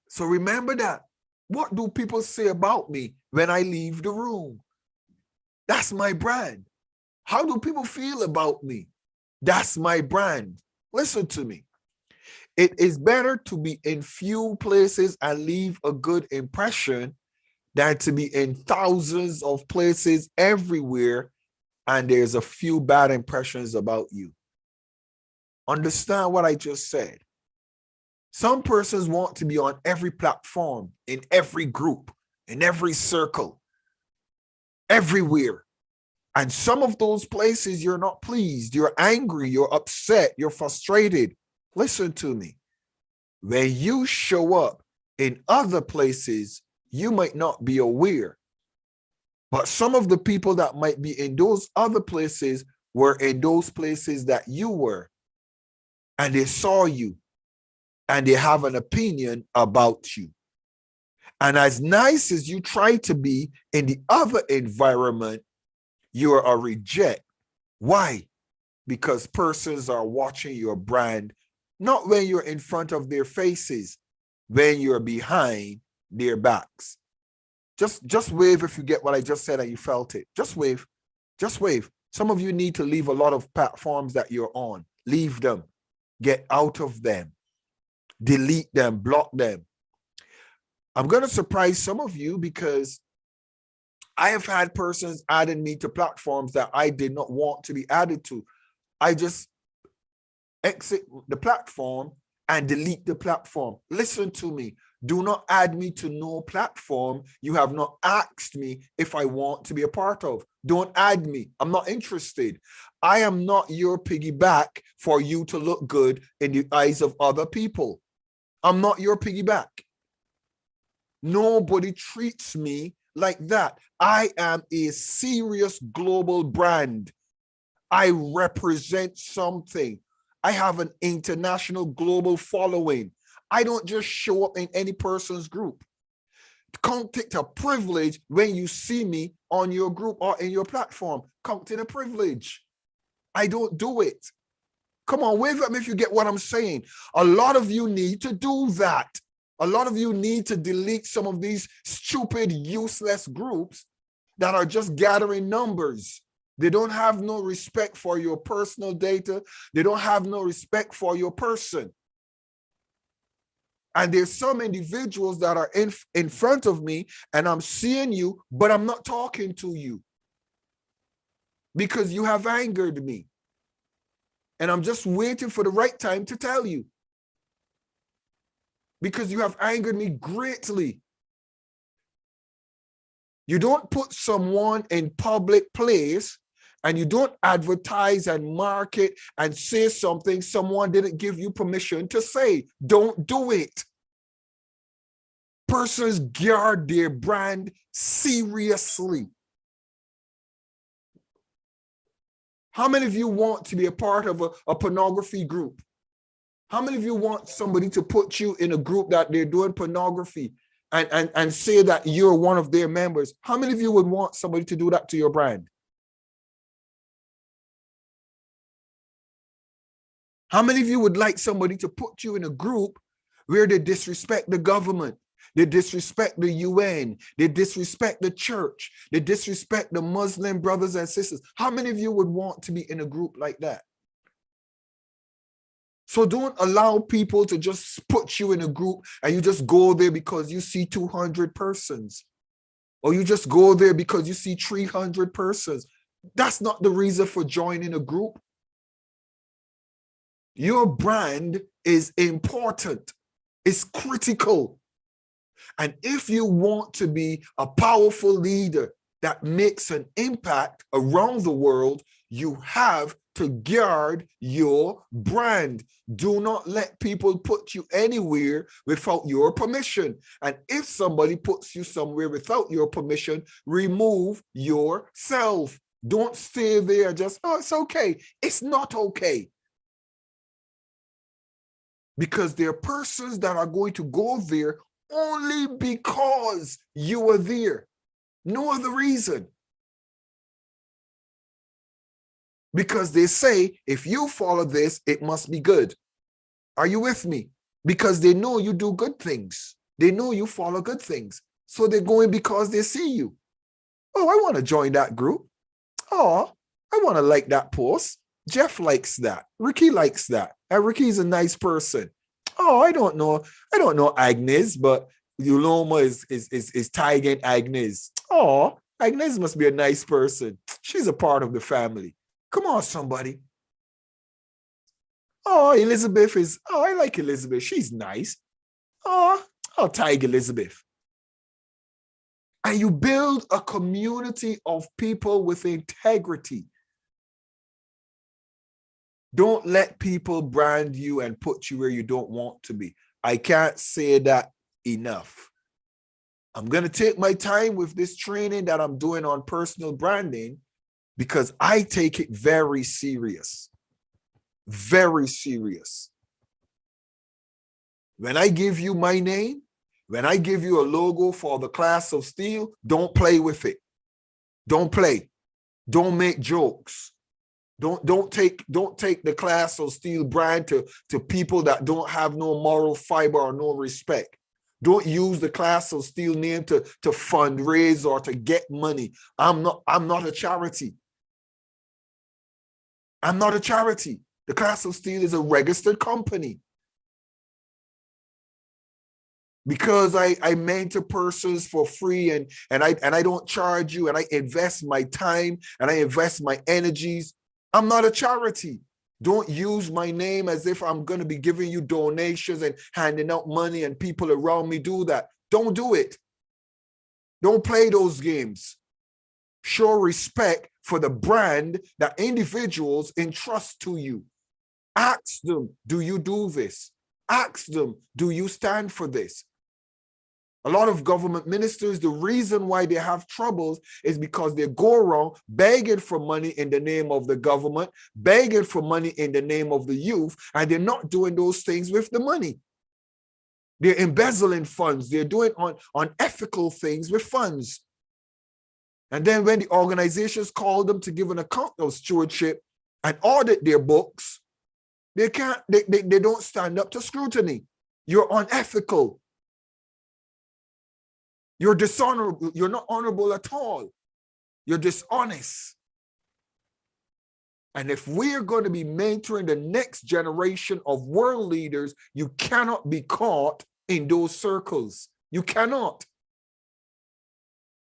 So remember that. What do people say about me when I leave the room? That's my brand. How do people feel about me? That's my brand. Listen to me. It is better to be in few places and leave a good impression than to be in thousands of places everywhere and there's a few bad impressions about you. Understand what I just said. Some persons want to be on every platform, in every group, in every circle, everywhere. And some of those places you're not pleased, you're angry, you're upset, you're frustrated. Listen to me. When you show up in other places, you might not be aware. But some of the people that might be in those other places were in those places that you were. And they saw you. And they have an opinion about you. And as nice as you try to be in the other environment, you are a reject. Why? Because persons are watching your brand, not when you're in front of their faces, when you're behind their backs. Just wave if you get what I just said and you felt it. Just wave. Just wave. Some of you need to leave a lot of platforms that you're on. Leave them. Get out of them. Delete them. Block them. I'm going to surprise some of you because I have had persons adding me to platforms that I did not want to be added to. I just exit the platform and delete the platform. Listen to me. Do not add me to no platform you have not asked me if I want to be a part of. Don't add me. I'm not interested. I am not your piggyback for you to look good in the eyes of other people. I'm not your piggyback. Nobody treats me like that. I am a serious global brand. I represent something. I have an international global following. I don't just show up in any person's group. Count it a privilege when you see me on your group or in your platform. Count it a privilege. I don't do it. Come on, wave at me if you get what I'm saying. A lot of you need to do that. A lot of you need to delete some of these stupid, useless groups that are just gathering numbers. They don't have no respect for your personal data. They don't have no respect for your person. And there's some individuals that are in front of me and I'm seeing you, but I'm not talking to you because you have angered me. And I'm just waiting for the right time to tell you because you have angered me greatly. You don't put someone in public place and you don't advertise and market and say something someone didn't give you permission to say. Don't do it. Persons guard their brand seriously. How many of you want to be a part of a pornography group? How many of you want somebody to put you in a group that they're doing pornography and say that you're one of their members? How many of you would want somebody to do that to your brand? How many of you would like somebody to put you in a group where they disrespect the government, they disrespect the UN, they disrespect the church, they disrespect the Muslim brothers and sisters? How many of you would want to be in a group like that? So don't allow people to just put you in a group and you just go there because you see 200 persons, or you just go there because you see 300 persons. That's not the reason for joining a group. Your brand is important. It's critical. And if you want to be a powerful leader that makes an impact around the world, you have to guard your brand. Do not let people put you anywhere without your permission. And if somebody puts you somewhere without your permission, remove yourself. Don't stay there just, oh, it's okay. It's not okay. Because there are persons that are going to go there only because you were there. No other reason. Because they say, if you follow this, it must be good. Are you with me? Because they know you do good things. They know you follow good things. So they're going because they see you. Oh, I want to join that group. Oh, I want to like that post. Jeff likes that. Ricky likes that. And Ricky's a nice person. Oh, I don't know Agnes, but Uloma is tagging Agnes. Oh, Agnes must be a nice person. She's a part of the family. Come on, somebody. Oh, Elizabeth is, oh, I like Elizabeth. She's nice. Oh, I'll tag Elizabeth. And you build a community of people with integrity. Don't let people brand you and put you where you don't want to be. I can't say that enough. I'm going to take my time with this training that I'm doing on personal branding because I take it very serious. Very serious. When I give you my name, when I give you a logo for the class of Steele, don't play with it. Don't play. Don't make jokes. Don't take the class of Steele brand to people that don't have no moral fiber or no respect. Don't use the class of Steele name to fundraise or to get money. I'm not a charity. I'm not a charity. The class of Steele is a registered company. Because I mentor persons for free and I don't charge you, and I invest my time and I invest my energies. I'm not a charity. Don't use my name as if I'm going to be giving you donations and handing out money and people around me do that. Don't do it. Don't play those games. Show respect for the brand that individuals entrust to you. Ask them, do you do this? Ask them, do you stand for this? A lot of government ministers, the reason why they have troubles is because they go around begging for money in the name of the government, begging for money in the name of the youth, and they're not doing those things with the money. They're embezzling funds. They're doing unethical things with funds. And then when the organizations call them to give an account of stewardship and audit their books, they don't stand up to scrutiny. You're unethical. You're dishonorable. You're not honorable at all. You're dishonest. And if we're going to be mentoring the next generation of world leaders, you cannot be caught in those circles. You cannot.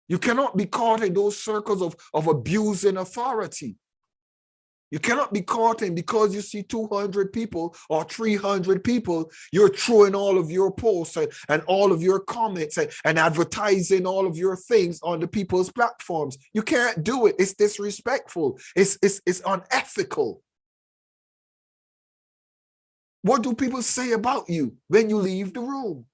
You cannot be caught in those circles of abusing authority. You cannot be caught in because you see 200 people or 300 people, you're throwing all of your posts and all of your comments and advertising all of your things on the people's platforms. You can't do it. It's disrespectful. It's unethical. What do people say about you when you leave the room?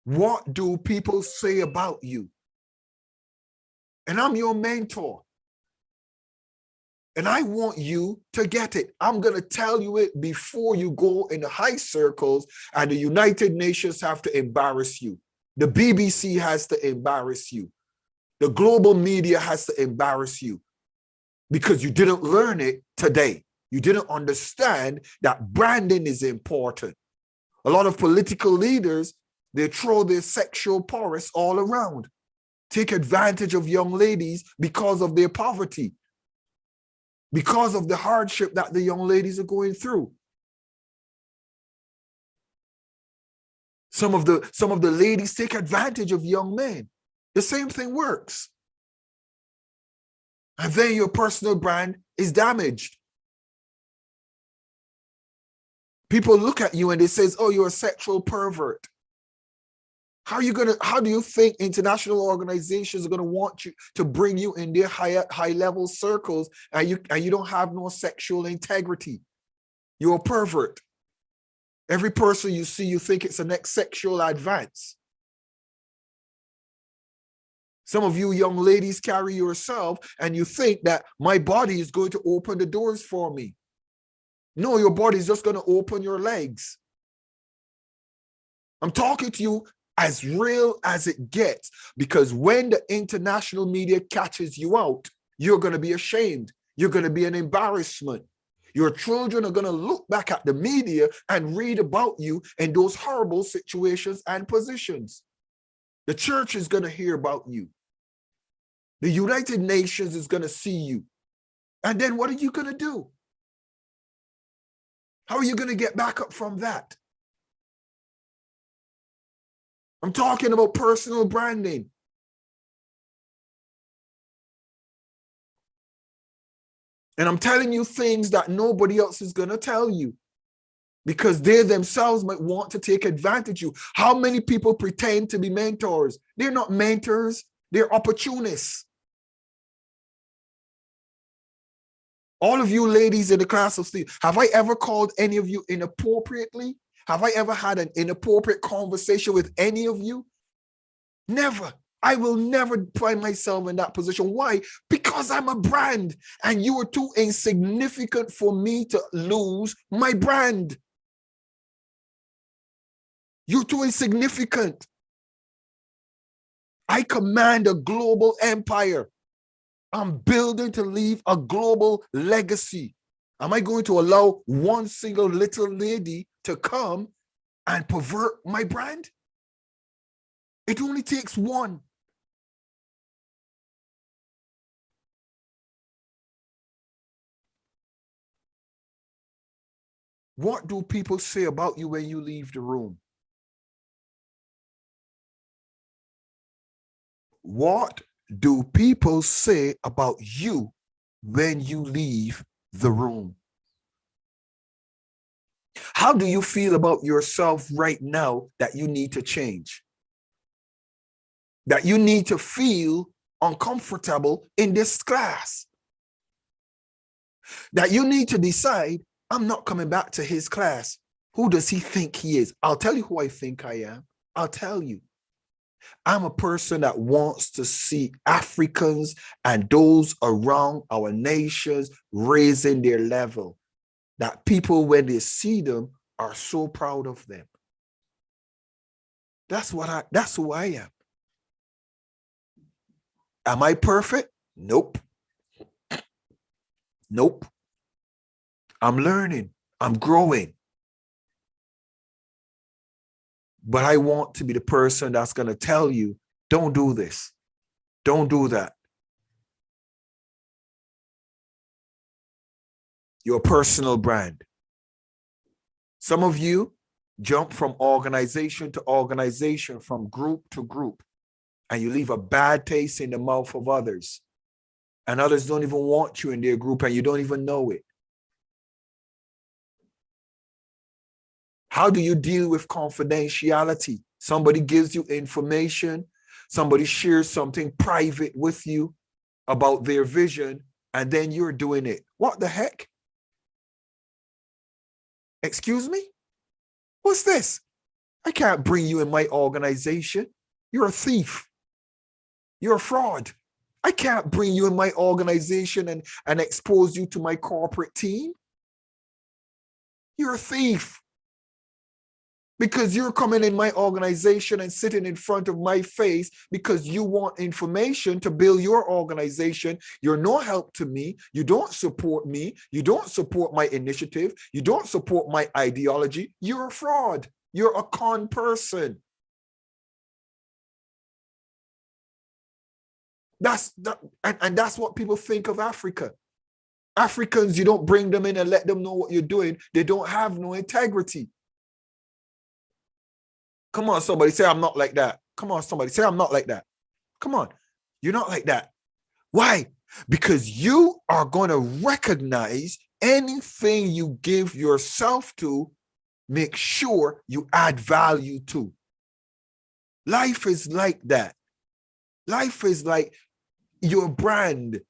What do people say about you? And I'm your mentor. And I want you to get it. I'm going to tell you it before you go in the high circles and the United Nations have to embarrass you. The BBC has to embarrass you. The global media has to embarrass you because you didn't learn it today. You didn't understand that branding is important. A lot of political leaders, they throw their sexual prowess all around, take advantage of young ladies because of their poverty, because of the hardship that the young ladies are going through. Some of the ladies take advantage of young men. The same thing works. And then your personal brand is damaged. People look at you and they say, oh, you're a sexual pervert. How do you think international organizations are going to want you to bring you in their high level circles and you don't have no sexual integrity? You're a pervert. Every person you see, you think it's the next sexual advance. Some of you young ladies carry yourself and you think that my body is going to open the doors for me. No, your body is just going to open your legs. I'm talking to you as real as it gets, because when the international media catches you out, you're going to be ashamed. You're going to be an embarrassment. Your children are going to look back at the media and read about you in those horrible situations and positions. The church is going to hear about you. The United Nations is going to see you. And then what are you going to do? How are you going to get back up from that? I'm talking about personal branding. And I'm telling you things that nobody else is going to tell you because they themselves might want to take advantage of you. How many people pretend to be mentors? They're not mentors. They're opportunists. All of you ladies in the class of Steele, have I ever called any of you inappropriately? Have I ever had an inappropriate conversation with any of you? Never. I will never find myself in that position. Why? Because I'm a brand and you are too insignificant for me to lose my brand. You're too insignificant. I command a global empire. I'm building to leave a global legacy. Am I going to allow one single little lady to come and pervert my brand? It only takes one. What do people say about you when you leave the room? What do people say about you when you leave the room? How do you feel about yourself right now that you need to change? That you need to feel uncomfortable in this class? That you need to decide, I'm not coming back to his class. Who does he think he is? I'll tell you who I think I am. I'll tell you. I'm a person that wants to see Africans and those around our nations raising their level. That people, when they see them, are so proud of them. That's who I am. Am I perfect? Nope. Nope. I'm learning. I'm growing. But I want to be the person that's going to tell you, don't do this. Don't do that. Your personal brand. Some of you jump from organization to organization, from group to group, and you leave a bad taste in the mouth of others. And others don't even want you in their group and you don't even know it. How do you deal with confidentiality? Somebody gives you information, somebody shares something private with you about their vision, and then you're doing it. What the heck? Excuse me? What's this? I can't bring you in my organization. You're a thief. You're a fraud. I can't bring you in my organization and expose you to my corporate team. You're a thief. Because you're coming in my organization and sitting in front of my face because you want information to build your organization. You're no help to me. You don't support me. You don't support my initiative. You don't support my ideology. You're a fraud. You're a con person. And that's what people think of Africa. Africans, you don't bring them in and let them know what you're doing. They don't have no integrity. Come on, somebody say I'm not like that. Come on, somebody say I'm not like that. Come on, you're not like that. Why? Because you are going to recognize anything you give yourself to, make sure you add value to. Life is like that. Life is like your brand.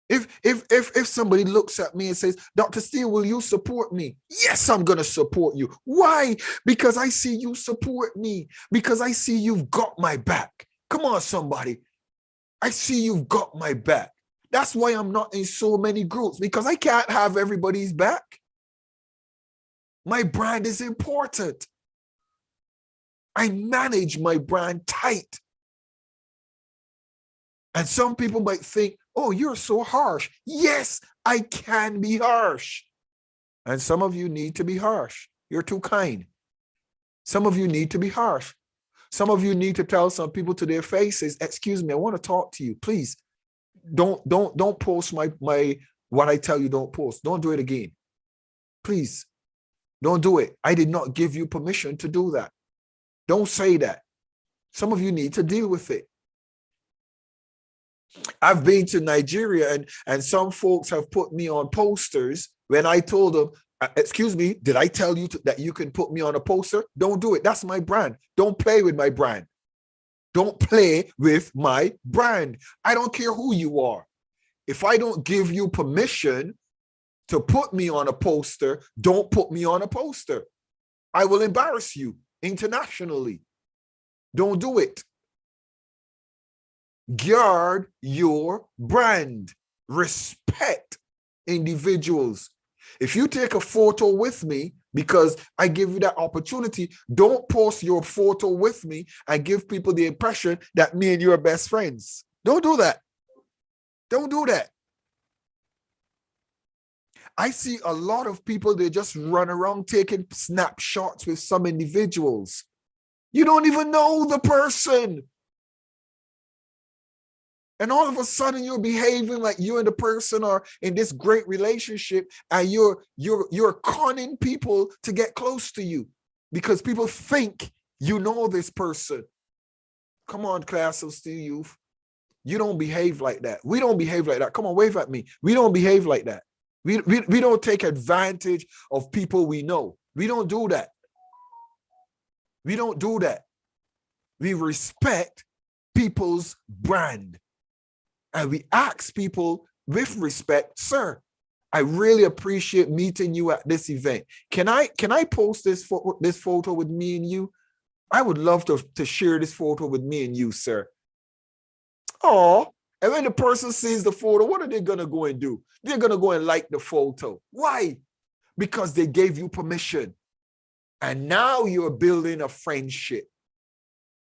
If somebody looks at me and says, Dr. Steele, will you support me? Yes, I'm going to support you. Why? Because I see you support me. Because I see you've got my back. Come on, somebody. I see you've got my back. That's why I'm not in so many groups, because I can't have everybody's back. My brand is important. I manage my brand tight. And some people might think, oh, you're so harsh. Yes, I can be harsh. And some of you need to be harsh. You're too kind. Some of you need to be harsh. Some of you need to tell some people to their faces, excuse me, I want to talk to you. Please don't post my what I tell you don't post. Don't do it again. Please don't do it. I did not give you permission to do that. Don't say that. Some of you need to deal with it. I've been to Nigeria and some folks have put me on posters when I told them, excuse me, did I tell you that you can put me on a poster? Don't do it. That's my brand. Don't play with my brand. Don't play with my brand. I don't care who you are. If I don't give you permission to put me on a poster, don't put me on a poster. I will embarrass you internationally. Don't do it. Guard your brand. Respect individuals. If you take a photo with me because I give you that opportunity, don't post your photo with me and give people the impression that me and you are best friends. Don't do that. Don't do that. I see a lot of people, they just run around taking snapshots with some individuals. You don't even know the person. And all of a sudden you're behaving like you and the person are in this great relationship, and you're conning people to get close to you because people think you know this person. Come on, class of Steele youth. You don't behave like that. We don't behave like that. Come on, wave at me. We don't behave like that. We don't take advantage of people we know. We don't do that. We don't do that. We respect people's brand. And we ask people with respect, sir, I really appreciate meeting you at this event. Can I post this photo with me and you? I would love to share this photo with me and you, sir. Oh, and when the person sees the photo, what are they going to go and do? They're going to go and like the photo. Why? Because they gave you permission. And now you're building a friendship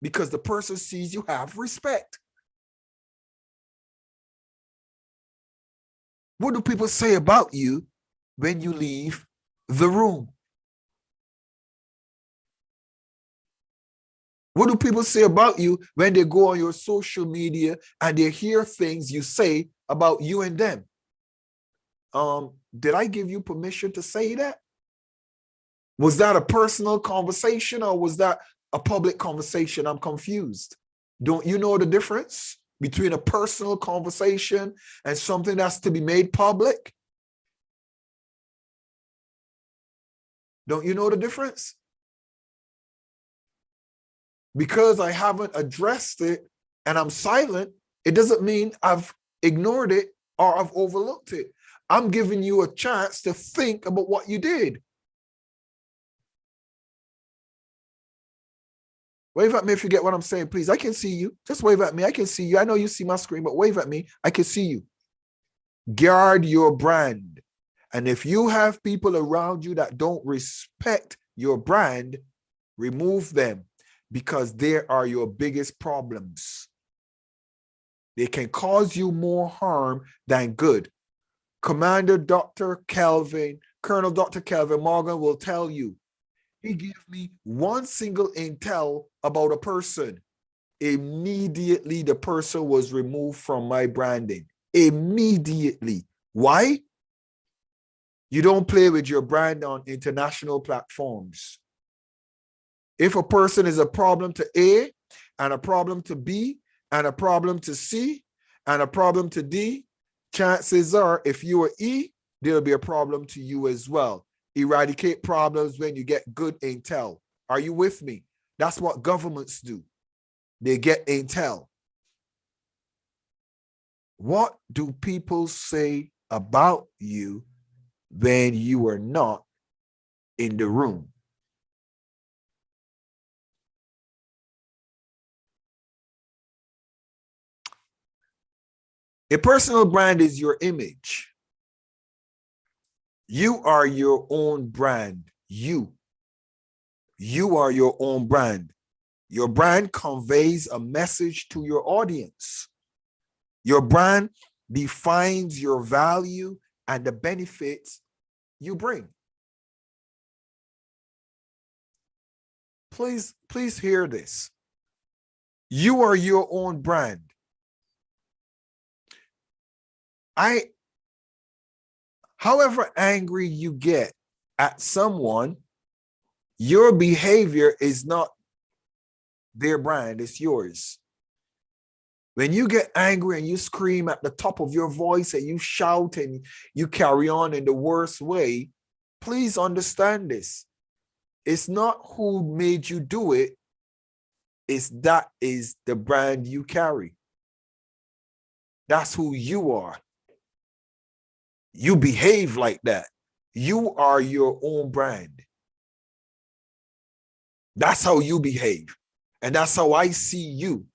because the person sees you have respect. What do people say about you when you leave the room? What do people say about you when they go on your social media and they hear things you say about you and them? Did I give you permission to say that? Was that a personal conversation or was that a public conversation? I'm confused. Don't you know the difference between a personal conversation and something that's to be made public? Don't you know the difference? Because I haven't addressed it and I'm silent, it doesn't mean I've ignored it or I've overlooked it. I'm giving you a chance to think about what you did. Wave at me if you get what I'm saying, please. I can see you. Just wave at me. I can see you. I know you see my screen, but wave at me. I can see you. Guard your brand. And if you have people around you that don't respect your brand, remove them, because they are your biggest problems. They can cause you more harm than good. Commander Dr. Kelvin, Colonel Dr. Kelvin Morgan will tell you, he gave me one single intel about a person. Immediately, the person was removed from my branding. Immediately. Why? You don't play with your brand on international platforms. If a person is a problem to A and a problem to B and a problem to C and a problem to D, chances are if you are E, there'll be a problem to you as well. Eradicate problems when you get good intel. Are you with me? That's what governments do. They get intel. What do people say about you when you are not in the room? A personal brand is your image. You are your own brand. You are your own brand. Your brand conveys a message to your audience. Your brand defines your value and the benefits you bring. Please hear this. You are your own brand. However angry you get at someone, your behavior is not their brand, it's yours. When you get angry and you scream at the top of your voice and you shout and you carry on in the worst way, please understand this. It's not who made you do it, that is the brand you carry. That's who you are. You behave like that. You are your own brand. That's how you behave. And that's how I see you.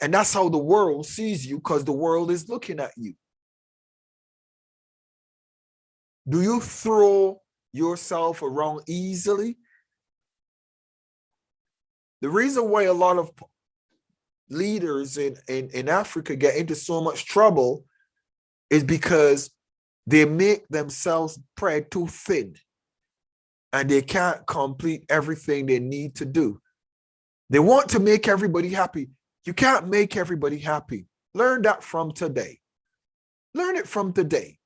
And that's how the world sees you, because the world is looking at you. Do you throw yourself around easily? The reason why a lot of leaders in Africa get into so much trouble is because they make themselves spread too thin and they can't complete everything they need to do. They want to make everybody happy. You can't make everybody happy. Learn that from today. Learn it from today.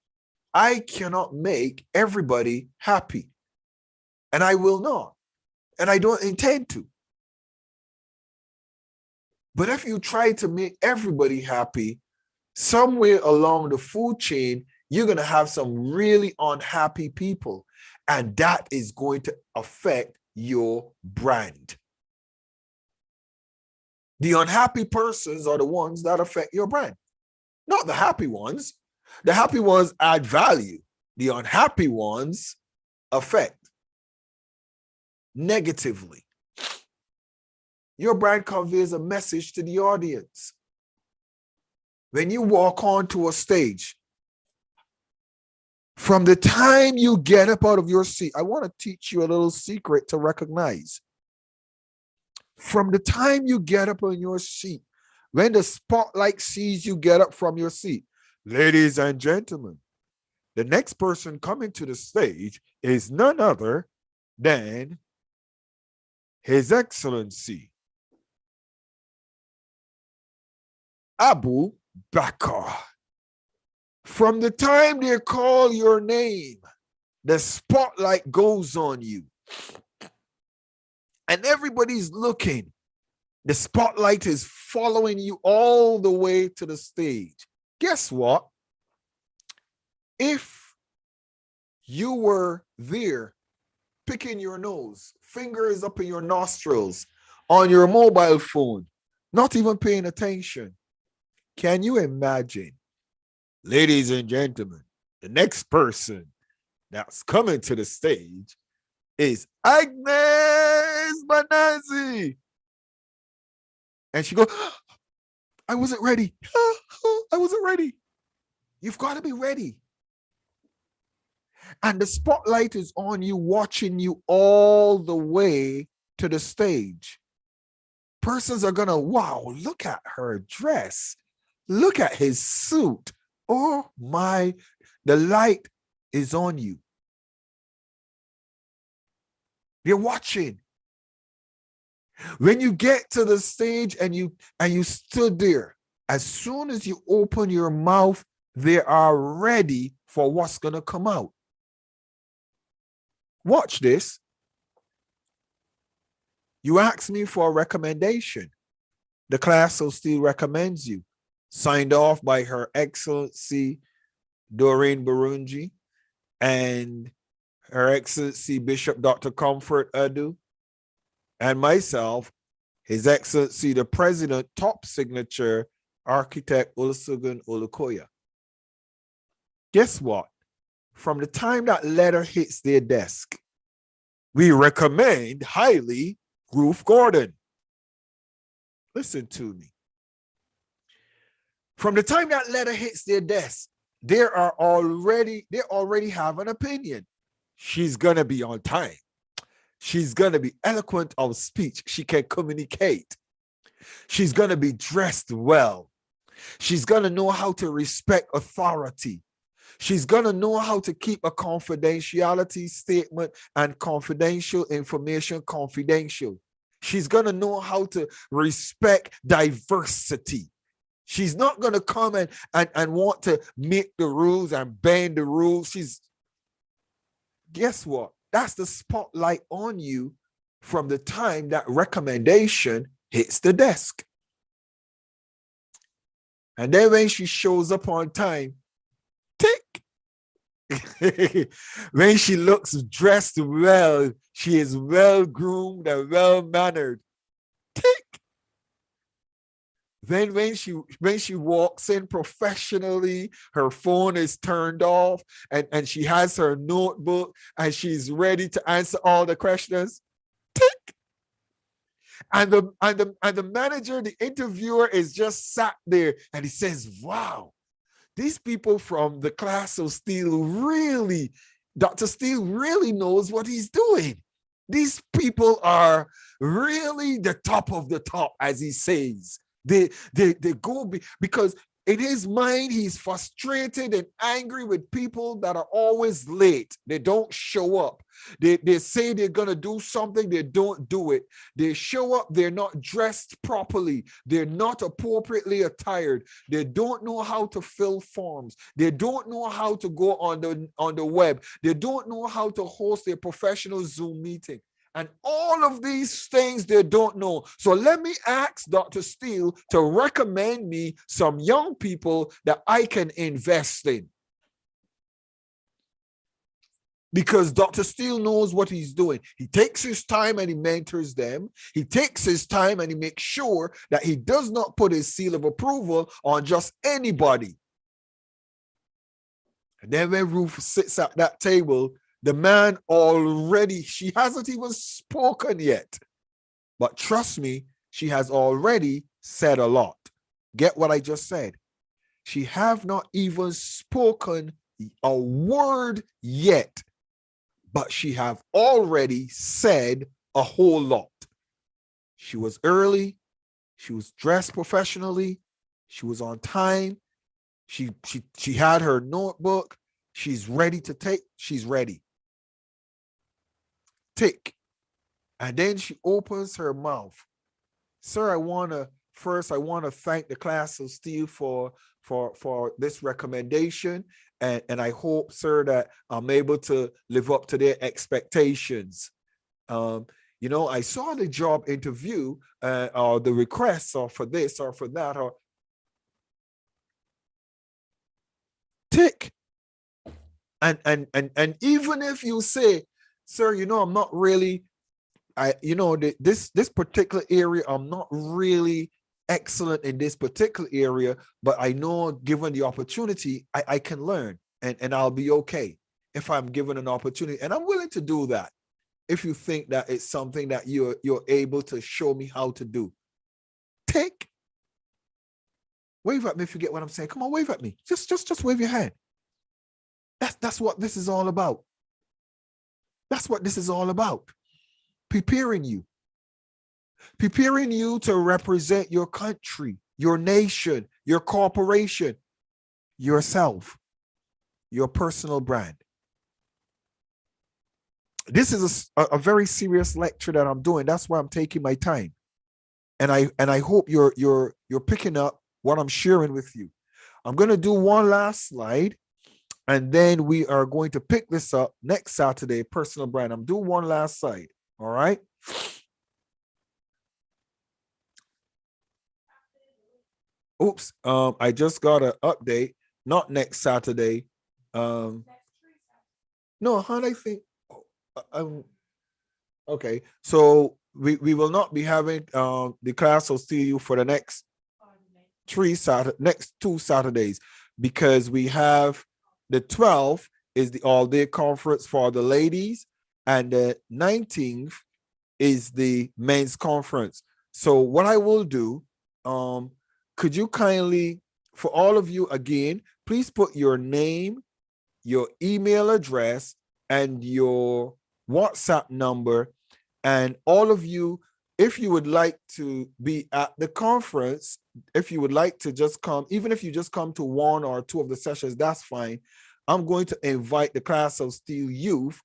I cannot make everybody happy. And I will not. And I don't intend to. But if you try to make everybody happy, somewhere along the food chain, you're going to have some really unhappy people. And that is going to affect your brand. The unhappy persons are the ones that affect your brand, not the happy ones. The happy ones add value. The unhappy ones affect negatively. Your brand conveys a message to the audience. When you walk onto a stage, from the time you get up out of your seat, I want to teach you a little secret to recognize. From the time you get up on your seat, when the spotlight sees you get up from your seat, ladies and gentlemen, the next person coming to the stage is none other than His Excellency Abu Bakr. From the time they call your name, the spotlight goes on you. And everybody's looking. The spotlight is following you all the way to the stage. Guess what? If you were there picking your nose, fingers up in your nostrils, on your mobile phone, not even paying attention, can you imagine, ladies and gentlemen, the next person that's coming to the stage is Agnes Banazzi. And she goes, I wasn't ready. I wasn't ready. You've got to be ready. And the spotlight is on you, watching you all the way to the stage. Persons are going to, wow, look at her dress. Look at his suit. Oh my, the light is on you. They're watching. When you get to the stage and you stood there, as soon as you open your mouth, they are ready for what's going to come out. Watch this. You asked me for a recommendation. The class of Steele recommends you. Signed off by Her Excellency Doreen Burunji and Her Excellency Bishop Dr. Comfort Adu and myself, His Excellency the President, top signature, Architect Olusegun Olukoya. Guess what? From the time that letter hits their desk, we recommend highly Ruth Gordon. Listen to me. From the time that letter hits their desk, they already have an opinion. She's gonna be on time. She's gonna be eloquent of speech. She can communicate. She's gonna be dressed well. She's gonna know how to respect authority. She's going to know how to keep a confidentiality statement and confidential information confidential. She's going to know how to respect diversity. She's not going to come and want to make the rules and bend the rules. Guess what? That's the spotlight on you from the time that recommendation hits the desk. And then when she shows up on time, tick. When she looks dressed well, she is well groomed and well mannered. Tick. Then when she walks in professionally, her phone is turned off and she has her notebook and she's ready to answer all the questions. Tick. And the manager, the interviewer is just sat there and he says, wow. These people from the class of Steele really, Dr. Steele really knows what he's doing. These people are really the top of the top, as he says. They go because in his mind, he's frustrated and angry with people that are always late. They don't show up. They say they're going to do something. They don't do it. They show up. They're not dressed properly. They're not appropriately attired. They don't know how to fill forms. They don't know how to go on the web. They don't know how to host a professional Zoom meeting. And all of these things they don't know. So let me ask Dr. Steele to recommend me some young people that I can invest in. Because Dr. Steele knows what he's doing. He takes his time and he mentors them. He takes his time and he makes sure that he does not put his seal of approval on just anybody. And then when Ruth sits at that table, the man already, she hasn't even spoken yet. But trust me, she has already said a lot. Get what I just said? She have not even spoken a word yet, but she have already said a whole lot. She was early. She was dressed professionally. She was on time. She had her notebook. She's ready to take. She's ready. Tick. And then she opens her mouth. Sir, I want to thank the class of Steele for this recommendation. And I hope, sir, that I'm able to live up to their expectations. You know, I saw the job interview or the requests or for this or for that or tick. And even if you say, sir, you know, I'm not really, this particular area, I'm not really excellent in this particular area, but I know given the opportunity, I can learn and I'll be okay if I'm given an opportunity. And I'm willing to do that if you think that it's something that you're able to show me how to do. Tick. Wave at me if you get what I'm saying. Come on, wave at me. Just wave your hand. That's what this is all about. That's what this is all about. Preparing you to represent your country, your nation, your corporation, yourself, your personal brand. This is a very serious lecture that I'm doing. That's why I'm taking my time. And I hope you're picking up what I'm sharing with you. I'm going to do one last slide, and then we are going to pick this up next Saturday, personal brand. I'm doing one last slide. All right. Oops. I just got an update. Not next Saturday. No, how do I think? Okay. So we will not be having the class of Steele for the next next 2 Saturdays, because we have the 12th is the all-day conference for the ladies, and the 19th is the men's conference. So what I will do, could you kindly, for all of you again, please put your name, your email address, and your WhatsApp number, and all of you, if you would like to be at the conference, if you would like to just come, even if you just come to 1 or 2 of the sessions, that's fine. I'm going to invite the class of Steele youth,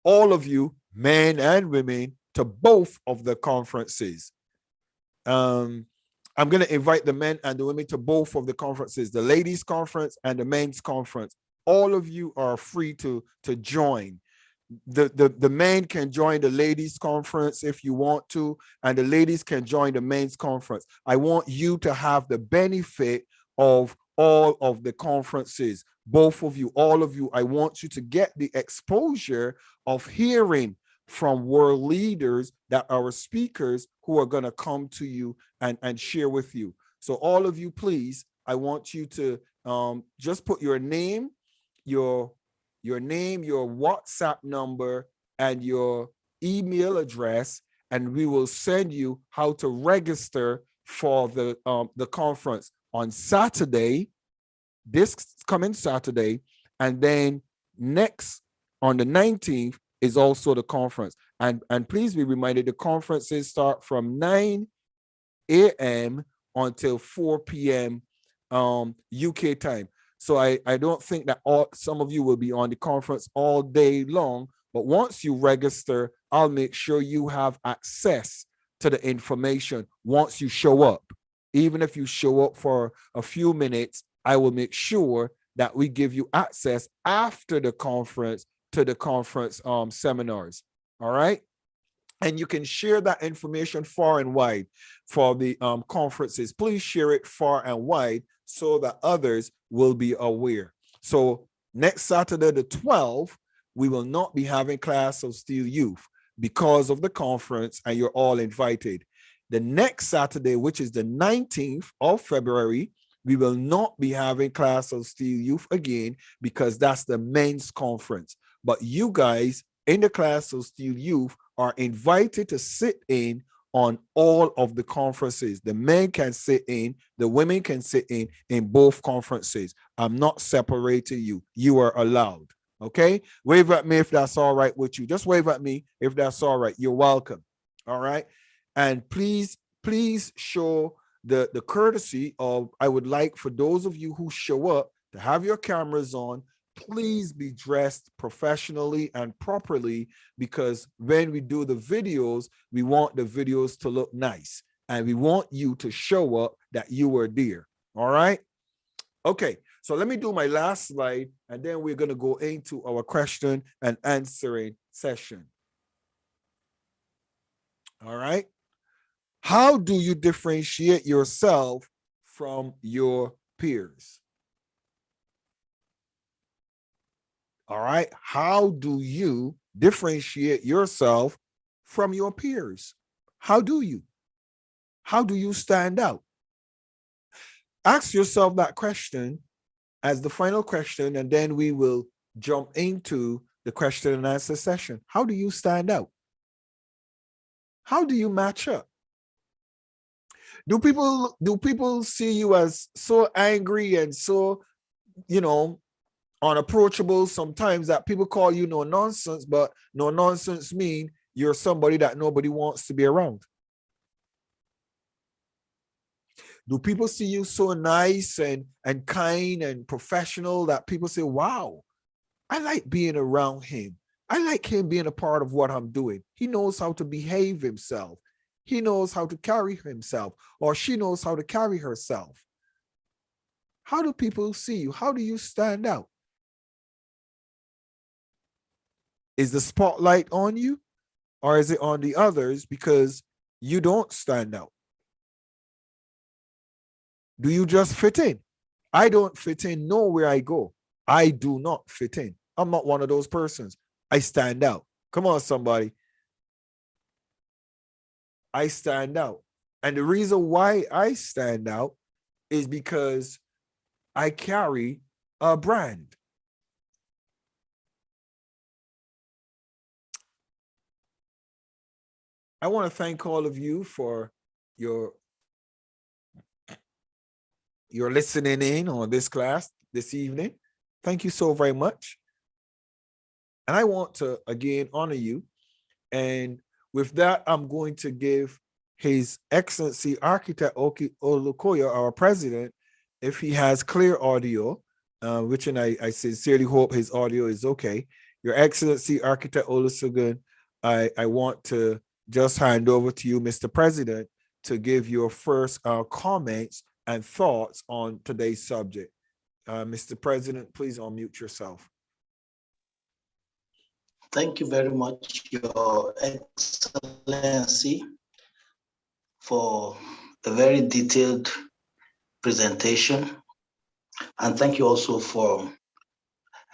all of you, men and women, to both of the conferences. I'm going to invite the men and the women to both of the conferences, the ladies conference and the men's conference. All of you are free to join. The men can join the ladies conference if you want to, and the ladies can join the men's conference. I want you to have the benefit of all of the conferences. Both of you, all of you, I want you to get the exposure of hearing from world leaders that are speakers who are going to come to you and share with you. So all of you, please, I want you to just put your name, your WhatsApp number, and your email address, and we will send you how to register for the conference on Saturday, this coming Saturday, and then next on the 19th is also the conference. And please be reminded, the conferences start from 9 a.m. until 4 p.m. UK time. So I don't think that some of you will be on the conference all day long, but once you register, I'll make sure you have access to the information once you show up. Even if you show up for a few minutes, I will make sure that we give you access after the conference to the conference seminars. All right. And you can share that information far and wide for the conferences. Please share it far and wide so that others will be aware. So next Saturday, the 12th, we will not be having class of Steele Youth because of the conference, and you're all invited. The next Saturday, which is the 19th of February, we will not be having class of Steele Youth again because that's the men's conference. But you guys in the class of Steele Youth are invited to sit in on all of the conferences. The men can sit in, the women can sit in both conferences. I'm not separating you. You are allowed. Okay? Wave at me if that's all right with you. Just wave at me if that's all right. You're welcome. All right? And please show the courtesy of, I would like for those of you who show up to have your cameras on. Please be dressed professionally and properly, because when we do the videos, we want the videos to look nice, and we want you to show up that you were there. All right. Okay. So let me do my last slide, and then we're going to go into our question and answering session. All right. How do you differentiate yourself from your peers? All right. How do you differentiate yourself from your peers? How do you? How do you stand out? Ask yourself that question as the final question, and then we will jump into the question and answer session. How do you stand out? How do you match up? Do people see you as so angry and so, unapproachable sometimes that people call you no nonsense, but no nonsense mean you're somebody that nobody wants to be around? Do people see you so nice and kind and professional that people say, wow, I like being around him. I like him being a part of what I'm doing. He knows how to behave himself. He knows how to carry himself, or she knows how to carry herself. How do people see you? How do you stand out? Is the spotlight on you, or is it on the others because you don't stand out? Do you just fit in? I don't fit in nowhere I go. I do not fit in. I'm not one of those persons. I stand out. Come on, somebody. I stand out. And the reason why I stand out is because I carry a brand. I want to thank all of you for your listening in on this class this evening. Thank you so very much. And I want to again honor you. And with that, I'm going to give His Excellency Architect Oki Olukoya, our president, if he has clear audio, which and I sincerely hope his audio is okay. Your Excellency Architect Olusogun, I want to just hand over to you, Mr. President, to give your first comments and thoughts on today's subject. Mr. President, please unmute yourself. Thank you very much, Your Excellency, for a very detailed presentation. And thank you also for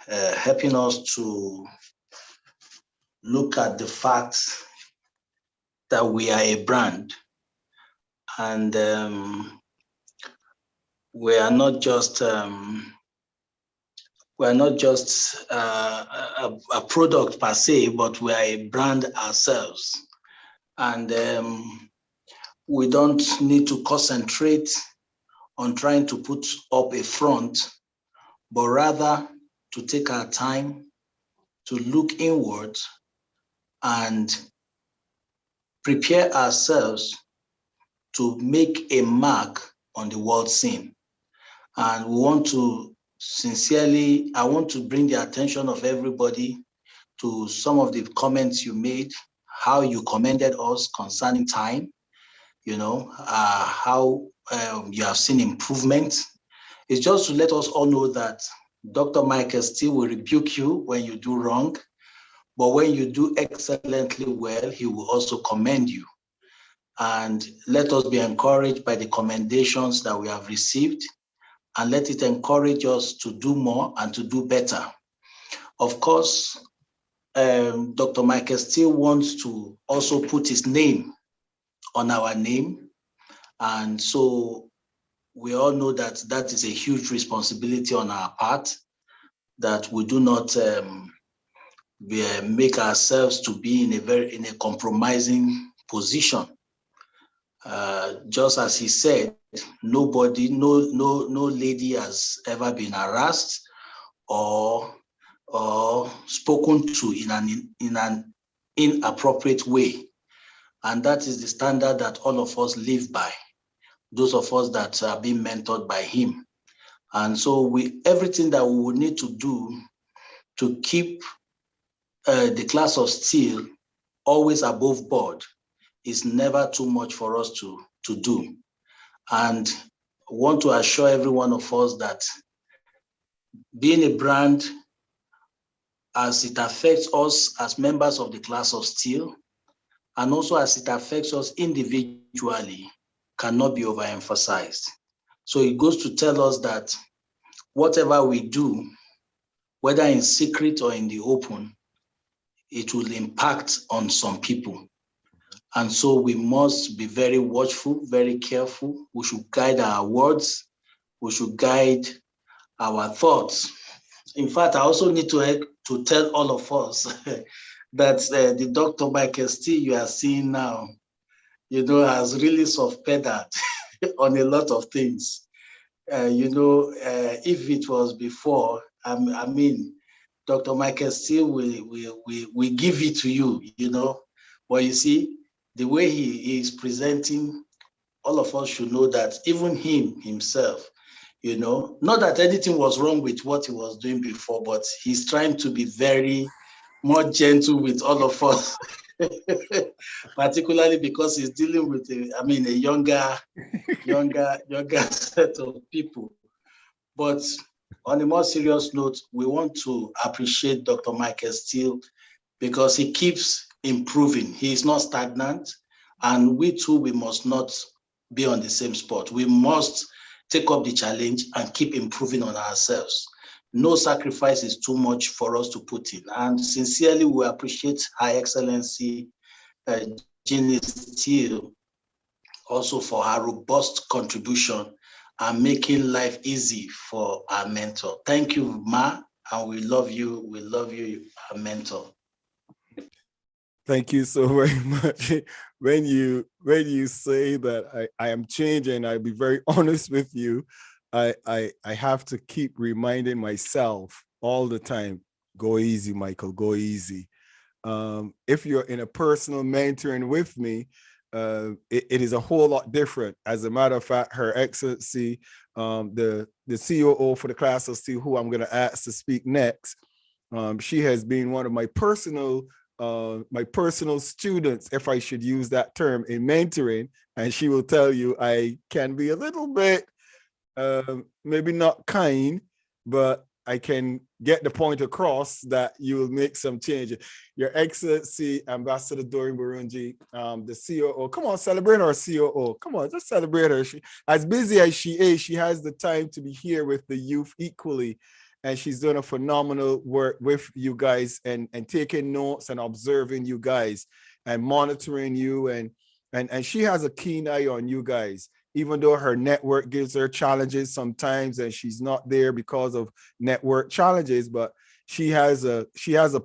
helping us to look at the facts that we are a brand. And we are not just a product per se, but we are a brand ourselves. And we don't need to concentrate on trying to put up a front, but rather to take our time to look inward and prepare ourselves to make a mark on the world scene. And we want to I want to bring the attention of everybody to some of the comments you made, how you commended us concerning time, how you have seen improvement. It's just to let us all know that Dr. Michael Steele will rebuke you when you do wrong, but when you do excellently well, he will also commend you. And let us be encouraged by the commendations that we have received, and let it encourage us to do more and to do better. Of course, Dr. Michael Steele wants to also put his name on our name. And so we all know that that is a huge responsibility on our part, that we do not make ourselves to be in a compromising position. Just as he said, no lady has ever been harassed or spoken to in an inappropriate way. And that is the standard that all of us live by, those of us that are being mentored by him. And so everything that we will need to do to keep the class of Steele always above board is never too much for us to do. And I want to assure every one of us that being a brand, as it affects us as members of the class of Steele, and also as it affects us individually, cannot be overemphasized. So it goes to tell us that whatever we do, whether in secret or in the open, it will impact on some people. And so we must be very watchful, very careful. We should guide our words. We should guide our thoughts. In fact, I also need to tell all of us that the Dr. Michael Steele you are seeing now, has really soft pedaled on a lot of things. If it was before, I mean, Dr. Michael Steele will give it to you, But you see, the way he is presenting, all of us should know that even himself, not that anything was wrong with what he was doing before, but he's trying to be very more gentle with all of us, particularly because he's dealing with, a younger set of people. But on a more serious note, we want to appreciate Dr. Michael Steele because he keeps improving. He is not stagnant, and we too, we must not be on the same spot. We must take up the challenge and keep improving on ourselves. No sacrifice is too much for us to put in. And sincerely, we appreciate Her Excellency Jeannie Steele also for her robust contribution and making life easy for our mentor. Thank you, Ma, and we love you. We love you, our mentor. Thank you so very much. When you say that I am changing, I'll be very honest with you. I have to keep reminding myself all the time, go easy, Michael, go easy. If you're in a personal mentoring with me, it is a whole lot different. As a matter of fact, Her Excellency, the COO for the class of Steele, who I'm going to ask to speak next, she has been one of my personal students, if I should use that term, in mentoring, and she will tell you I can be a little bit, maybe not kind, but I can get the point across that you will make some changes. Your Excellency, Ambassador Doreen Burunji, the COO, come on, celebrate our COO. Come on, just celebrate her. She, as busy as she is, she has the time to be here with the youth equally. And she's doing a phenomenal work with you guys and taking notes and observing you guys and monitoring you. And she has a keen eye on you guys, even though her network gives her challenges sometimes and she's not there because of network challenges, but she has a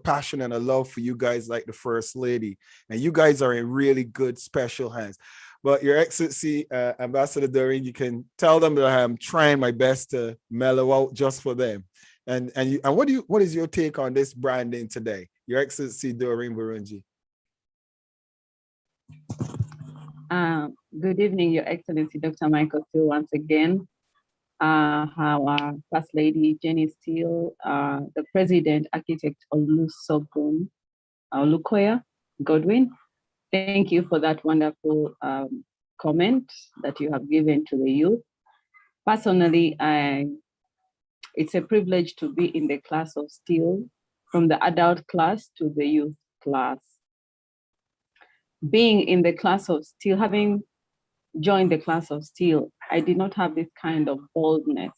passion and a love for you guys like the First Lady. And you guys are in really good, special hands. But Your Excellency, Ambassador Doreen, you can tell them that I am trying my best to mellow out just for them. And what is your take on this branding today, Your Excellency Doreen Burunji? Good evening, Your Excellency Dr. Michael Steele, once again. Our First Lady Jenny Steele, the President Architect Olusogun Olukoya Godwin. Thank you for that wonderful comment that you have given to the youth. Personally, it's a privilege to be in the class of Steele, from the adult class to the youth class. Being in the class of Steele, having joined the class of Steele, I did not have this kind of boldness.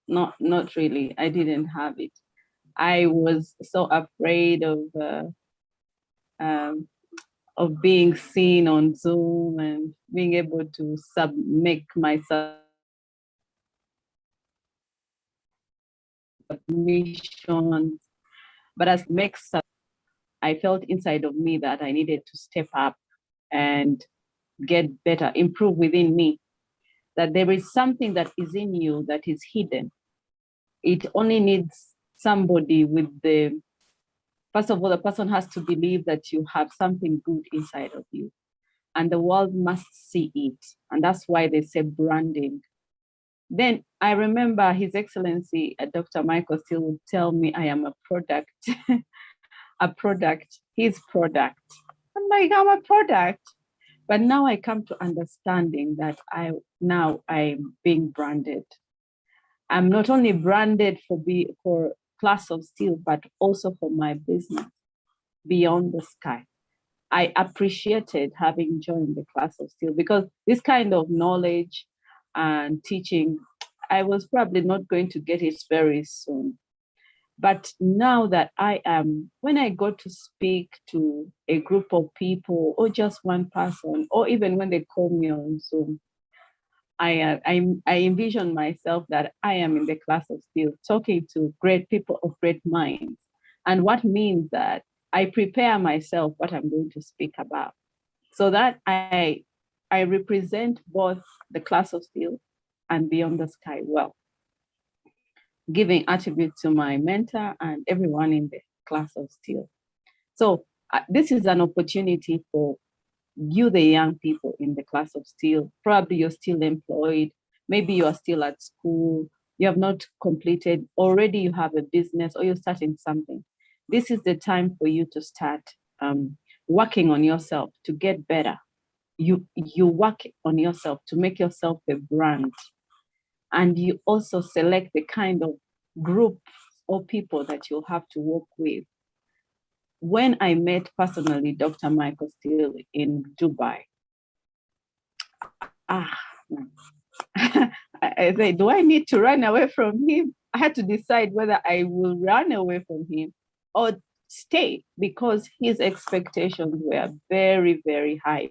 Not really, I didn't have it. I was so afraid of being seen on Zoom and being able to make myself submissions. But as next, I felt inside of me that I needed to step up and get better, improve within me, that there is something that is in you that is hidden. It only needs somebody with first of all, the person has to believe that you have something good inside of you, and the world must see it. And that's why they say branding. Then I remember His Excellency Dr. Michael Steele would tell me I am a product, his product. I'm like, I'm a product. But now I come to understanding that I'm being branded. I'm not only branded for class of Steele, but also for my business, Beyond the Sky. I appreciated having joined the class of Steele, because this kind of knowledge and teaching, I was probably not going to get it very soon. But now that when I go to speak to a group of people or just one person, or even when they call me on Zoom, I envision myself that I am in the class of Steele, talking to great people of great minds. And what means that I prepare myself what I'm going to speak about, so that I represent both the class of Steele and Beyond the Sky well, giving attribute to my mentor and everyone in the class of Steele. So this is an opportunity for you, the young people in the class of Steele. Probably you're still employed, maybe you are still at school, you have not completed, already you have a business or you're starting something. This is the time for you to start working on yourself to get better. You work on yourself to make yourself a brand. And you also select the kind of group or people that you'll have to work with. When I met personally Dr. Michael Steele in Dubai, I said, do I need to run away from him? I had to decide whether I will run away from him or stay, because his expectations were very, very high.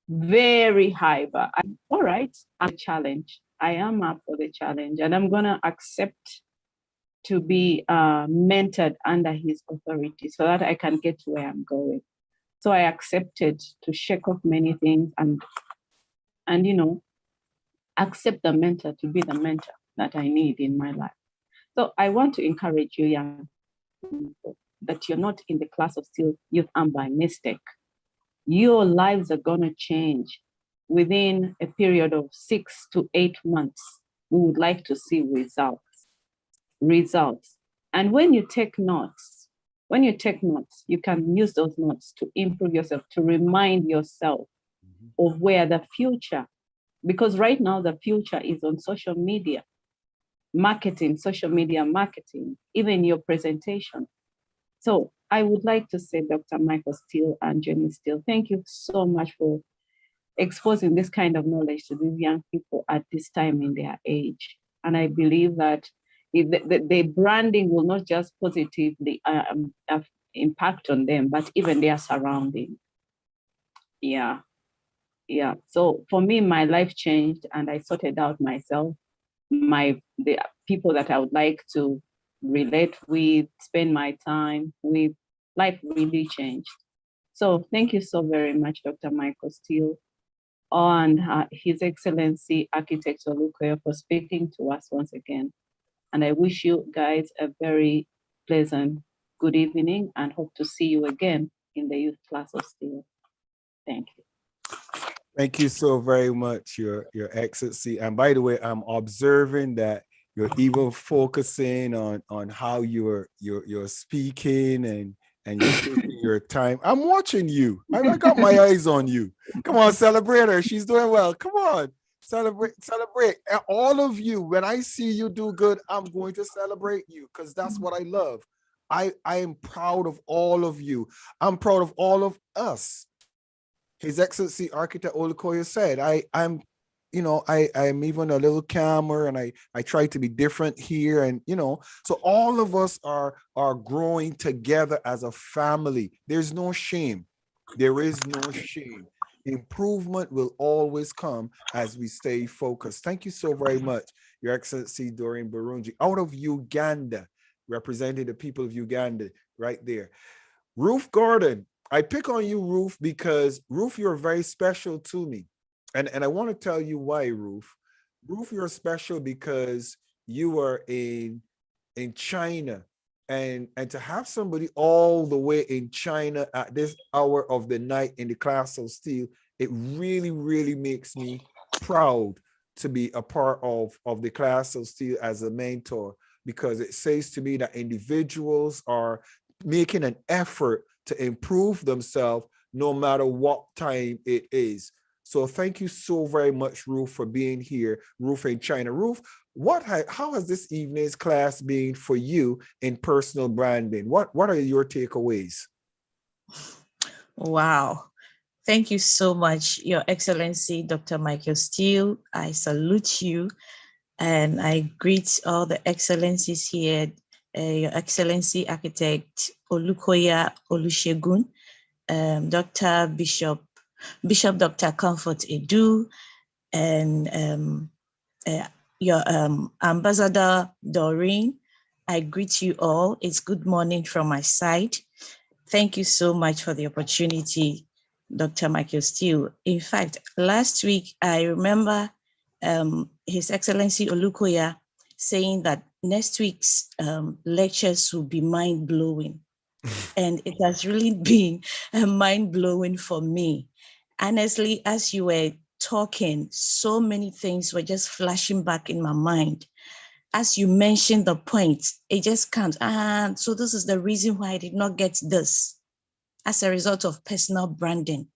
Very high, but all right, I'm challenged. I am up for the challenge, and I'm gonna accept to be mentored under his authority so that I can get to where I'm going. So I accepted to shake off many things and accept the mentor to be the mentor that I need in my life. So I want to encourage you, young people, that you're not in the class of Steele Youth and by mistake. Your lives are going to change within a period of 6 to 8 months. We would like to see results. And when you take notes, you can use those notes to improve yourself, to remind yourself of where the future, because right now the future is on social media marketing, even your presentation. So I would like to say, Dr. Michael Steele and Jenny Steele, thank you so much for exposing this kind of knowledge to these young people at this time in their age. And I believe that the branding will not just positively impact on them, but even their surrounding. Yeah. So for me, my life changed, and I sorted out myself, the people that I would like to relate with, spend my time with. Life really changed. So thank you so very much, Dr. Michael Steele, and His Excellency Architect Olukoya, for speaking to us once again. And I wish you guys a very pleasant good evening, and hope to see you again in the youth class of Steele. Thank you. Thank you so very much, Your Excellency. And by the way, I'm observing that you're even focusing on how you're speaking and you're taking your time. I'm watching you. I got my eyes on you. Come on, celebrate her. She's doing well. Come on, celebrate. And all of you, when I see you do good, I'm going to celebrate you, because that's what I love. I am proud of all of you. I'm proud of all of us. His Excellency Architect Olukoya said, I'm even a little calmer, and I try to be different here. And, so all of us are growing together as a family. There's no shame. There is no shame. Improvement will always come as we stay focused. Thank you so very much, Your Excellency Doreen Burunji, out of Uganda, representing the people of Uganda right there. Ruth Gordon, I pick on you, Ruth, because Ruth, you're very special to me. And I want to tell you why, Ruth. Ruth, you're special because you are in China. And to have somebody all the way in China at this hour of the night in the class of Steele, it really, really makes me proud to be a part of the class of Steele as a mentor, because it says to me that individuals are making an effort to improve themselves no matter what time it is. So thank you so very much, Ruth, for being here, Ruth in China. Ruth, how has this evening's class been for you in personal branding? What are your takeaways? Wow. Thank you so much, Your Excellency, Dr. Michael Steele. I salute you and I greet all the excellencies here, Your Excellency Architect Olukoya Olusegun, Dr. Bishop Dr. Comfort Edu, and your Ambassador Doreen. I greet you all. It's good morning from my side. Thank you so much for the opportunity, Dr. Michael Steele. In fact, last week, I remember His Excellency Olukoya saying that next week's lectures will be mind-blowing. And it has really been mind-blowing for me. Honestly, as you were talking, so many things were just flashing back in my mind. As you mentioned the point, it just comes, so this is the reason why I did not get this as a result of personal branding.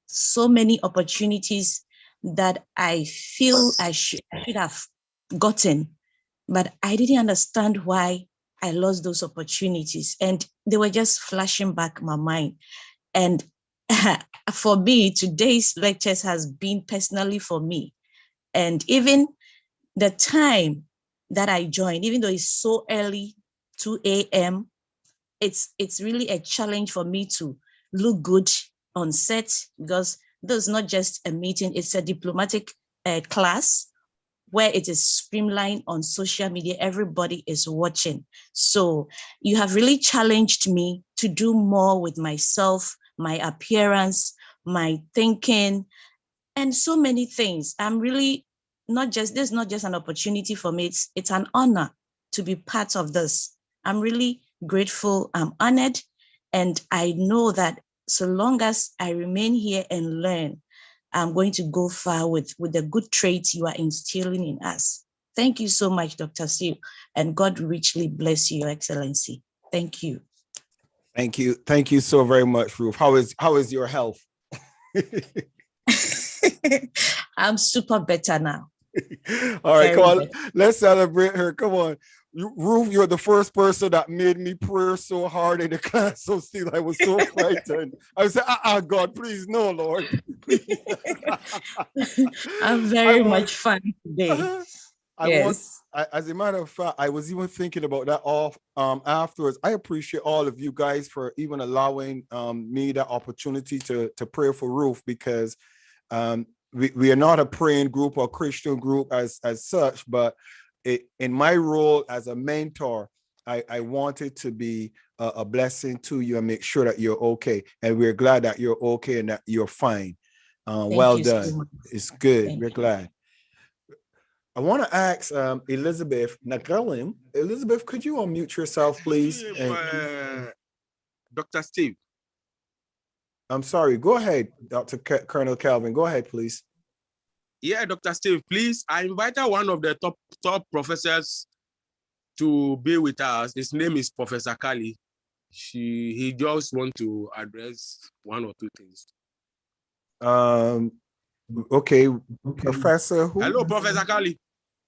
So many opportunities that I feel I should have gotten, but I didn't understand why I lost those opportunities. And they were just flashing back my mind. And for me, today's lectures has been personally for me. And even the time that I joined, even though it's so early, 2 a.m., it's really a challenge for me to look good on set, because this is not just a meeting, it's a diplomatic class where it is streamlined on social media. Everybody is watching. So you have really challenged me to do more with myself, my appearance, my thinking, and so many things. I'm really this is not just an opportunity for me, it's an honor to be part of this. I'm really grateful, I'm honored, and I know that so long as I remain here and learn, I'm going to go far with the good traits you are instilling in us. Thank you so much, Dr. Steele, and God richly bless you, Your Excellency. Thank you. Thank you. Thank you so very much, Ruth. How is your health? I'm super better now. All right, Very come on. better. Let's celebrate her. Come on. Ruth, you're the first person that made me pray so hard in the class. So still, I was so frightened. I was saying, God, please, no, Lord. Please. I'm very much fun today. As a matter of fact, I was even thinking about that afterwards. I appreciate all of you guys for even allowing me the opportunity to pray for Ruth, because we are not a praying group or Christian group as such, but in my role as a mentor, I wanted to be a blessing to you and make sure that you're okay. And we're glad that you're okay and that you're fine. Well done. So it's good. We're glad. I want to ask Elizabeth Nagalim. Elizabeth, could you unmute yourself, please? Dr. Steve. I'm sorry. Go ahead, Dr. Colonel Calvin. Go ahead, please. Yeah, Dr. Steve, please. I invited one of the top professors to be with us. His name is Professor Kali. He just want to address one or two things. Okay. Professor who? Hello, Professor Kali.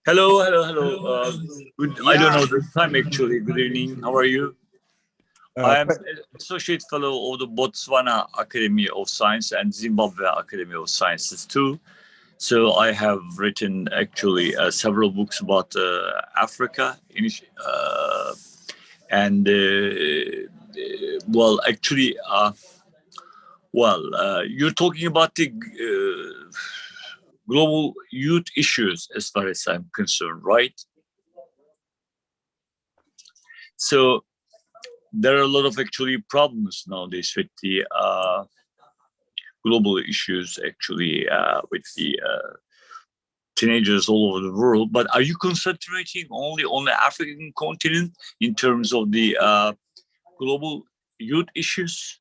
Hello. Good. Yeah. I don't know the time actually. Good evening. How are you? I am Associate Fellow of the Botswana Academy of Science and Zimbabwe Academy of Sciences too. So I have written actually several books about Africa. You're talking about the global youth issues as far as I'm concerned, right? So there are a lot of actually problems nowadays with the global issues actually with the teenagers all over the world. But are you concentrating only on the African continent in terms of the global youth issues?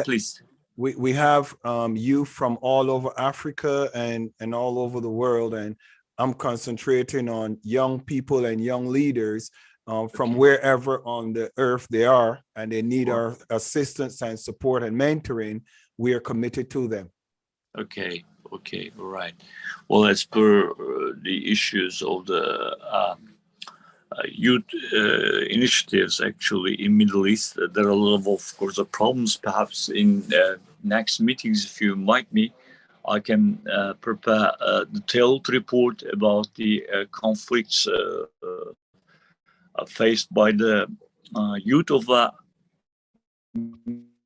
Please. We have youth from all over Africa and all over the world, and I'm concentrating on young people and young leaders from wherever on the earth they are, and they need our assistance and support and mentoring. We are committed to them. Okay. Okay, all right. Well, as per the issues of the youth initiatives, actually in Middle East, there are a lot of course, problems. Perhaps in next meetings, if you invite me, I can prepare a detailed report about the conflicts faced by the youth of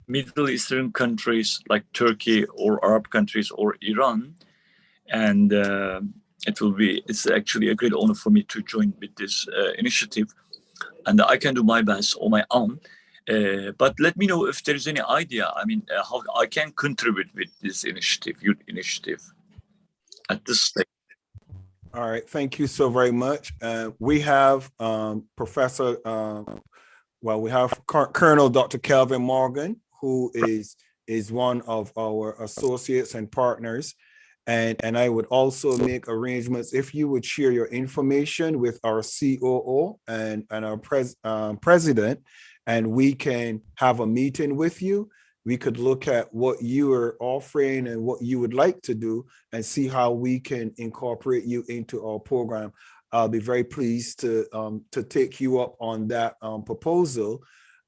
Middle Eastern countries like Turkey or Arab countries or Iran. And it's actually a great honor for me to join with this initiative. And I can do my best on my own. But let me know if there is any idea. I mean, how I can contribute with this initiative, youth initiative, at this stage. All right, thank you so very much. We have Professor, we have Colonel Dr. Kelvin Morgan, who is one of our associates and partners. And I would also make arrangements if you would share your information with our COO and our president, and we can have a meeting with you. We could look at what you are offering and what you would like to do and see how we can incorporate you into our program. I'll be very pleased to take you up on that proposal.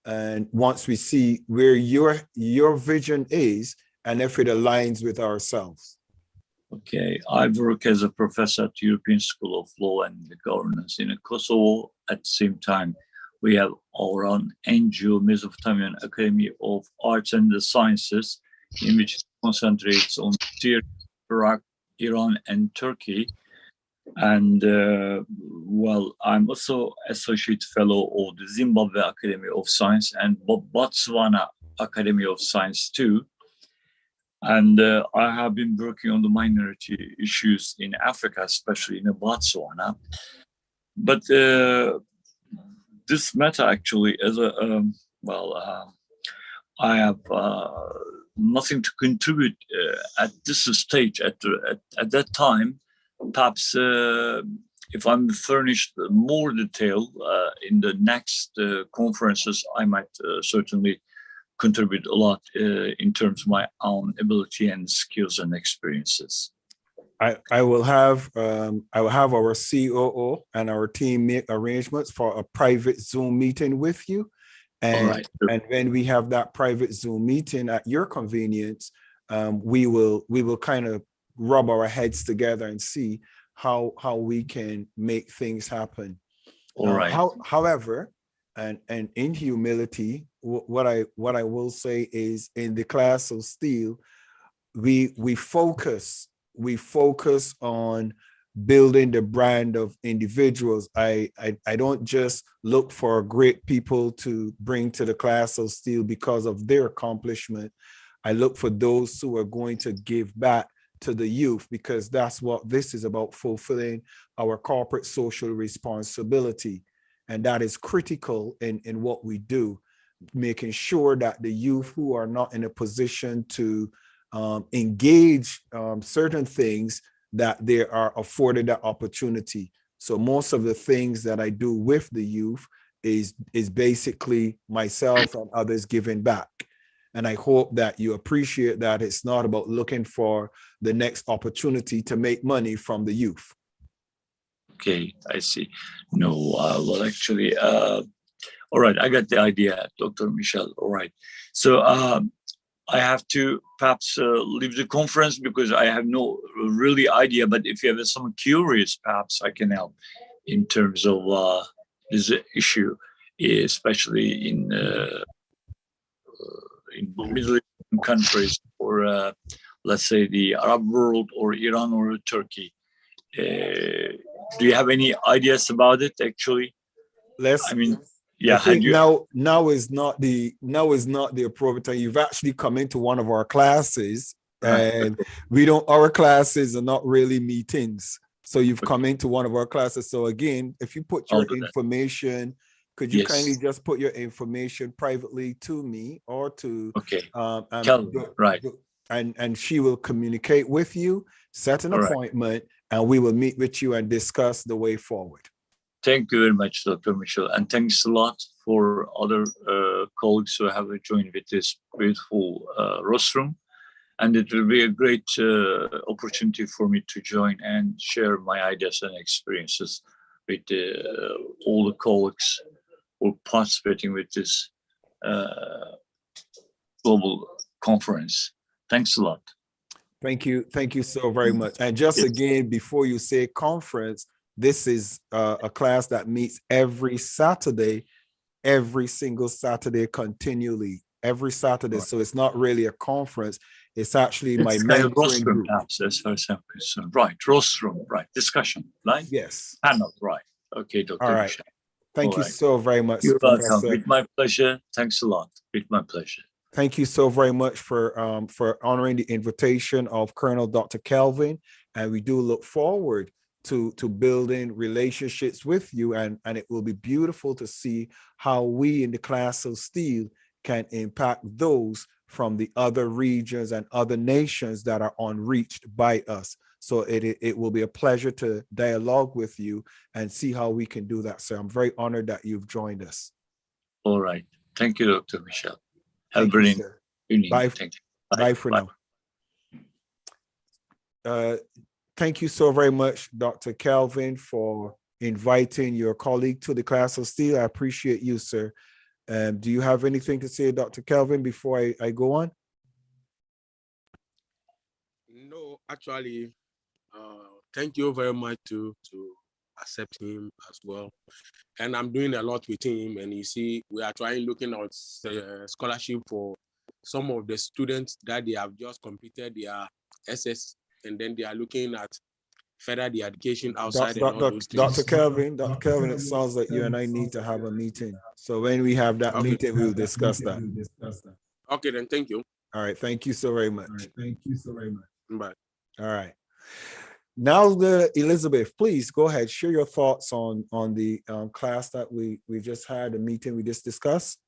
And once we see where your vision is and if it aligns with ourselves. Okay, I work as a professor at European School of Law and Governance in Kosovo. At the same time, we have our own NGO, Mesopotamian Academy of Arts and the Sciences, in which it concentrates on Syria, Iraq, Iran, and Turkey. And I'm also associate fellow of the Zimbabwe Academy of Science and Botswana Academy of Science too. And I have been working on the minority issues in Africa, especially in Botswana. But this matter actually, I have nothing to contribute at this stage. At that time, perhaps if I'm furnished more detail in the next conferences, I might certainly contribute a lot in terms of my own ability and skills and experiences. I will have our COO and our team make arrangements for a private Zoom meeting with you. And, right. And when we have that private Zoom meeting at your convenience, we will kind of rub our heads together and see how we can make things happen. All right. However, and in humility, what I will say is, in the class of Steele, we focus on building the brand of individuals. I don't just look for great people to bring to the class of Steele because of their accomplishment. I look for those who are going to give back to the youth, because that's what this is about, fulfilling our corporate social responsibility. And that is critical in what we do, making sure that the youth who are not in a position to engage certain things, that they are afforded that opportunity. So most of the things that I do with the youth is basically myself and others giving back. And I hope that you appreciate that it's not about looking for the next opportunity to make money from the youth. Okay, I see. No, actually, all right, I got the idea, Dr. Michel. All right. So I have to perhaps leave the conference because I have no really idea, but if you have some curious, perhaps I can help in terms of this issue, especially in Middle Eastern countries, or let's say the Arab world, or Iran, or Turkey. Do you have any ideas about it, actually? I think now is not the appropriate time. You've actually come into one of our classes, and our classes are not really meetings. So you've come into one of our classes. So again, if you put your information, could you kindly just put your information privately to me or to right? And she will communicate with you, set an appointment, and we will meet with you and discuss the way forward. Thank you very much, Dr. Michel, and thanks a lot for other colleagues who have joined with this beautiful rostrum. And it will be a great opportunity for me to join and share my ideas and experiences with all the colleagues who are participating with this global conference. Thanks a lot. Thank you so very much. And just again, before you say conference, this is a class that meets every Saturday, every single Saturday continually, every Saturday. So it's not really a conference. It's actually my mentoring group. As far as I'm concerned. Right, rostrum, right, discussion, right? Yes. Panel, right. Okay, Dr. All right. Michel. Thank you so very much, You're Professor. welcome. With my pleasure. Thanks a lot. With my pleasure. Thank you so very much for honoring the invitation of Colonel Dr. Kelvin. And we do look forward to building relationships with you. And it will be beautiful to see how we in the class of Steele can impact those from the other regions and other nations that are unreached by us. So it will be a pleasure to dialogue with you and see how we can do that. So I'm very honored that you've joined us. All right. Thank you, Dr. Michel. Have a Thank you, brilliant sir. evening. Bye. Thank you. Bye for now. Thank you so very much, Dr. Kelvin, for inviting your colleague to the class of Steele. I appreciate you, sir. Do you have anything to say, Dr. Kelvin, before I go on? No, actually, thank you very much to accept him as well. And I'm doing a lot with him. And you see, we are looking at scholarship for some of the students that they have just completed their SS, and then they are looking at further the education outside. Dr. Kelvin, it sounds like you and I need to have a meeting. So when we have that meeting, we'll discuss that. Okay, then thank you. All right, thank you so very much. Bye. All right. Now, Elizabeth, please go ahead, share your thoughts on the class that we just had, the meeting we just discussed.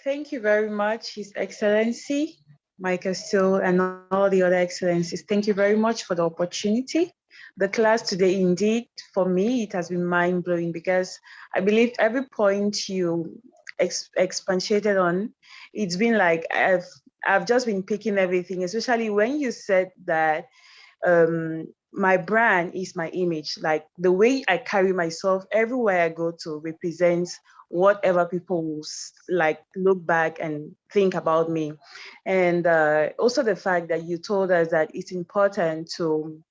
Thank you very much, His Excellency, Michael Steele, and all the other excellencies. Thank you very much for the opportunity. The class today, indeed, for me, it has been mind-blowing because I believe every point you expatiated on, it's been like I've just been picking everything, especially when you said that my brand is my image, like the way I carry myself everywhere I go to represents whatever people will like look back and think about me. And also the fact that you told us that it's important to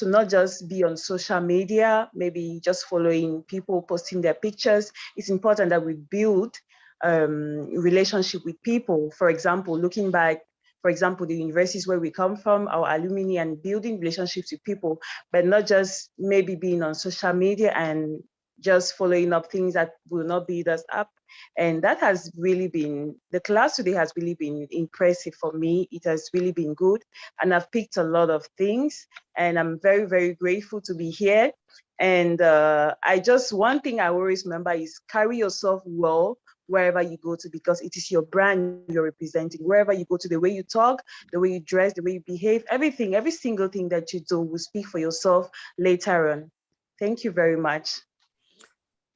not just be on social media, maybe just following people posting their pictures. It's important that we build relationship with people. For example, looking back, for example, the universities where we come from, our alumni, and building relationships with people, but not just maybe being on social media and just following up things that will not build us up. And that has really been, the class today has really been impressive for me. It has really been good. And I've picked a lot of things, and I'm very, very grateful to be here. And one thing I always remember is carry yourself well wherever you go to, because it is your brand you're representing. Wherever you go to, the way you talk, the way you dress, the way you behave, everything, every single thing that you do will speak for yourself later on. Thank you very much.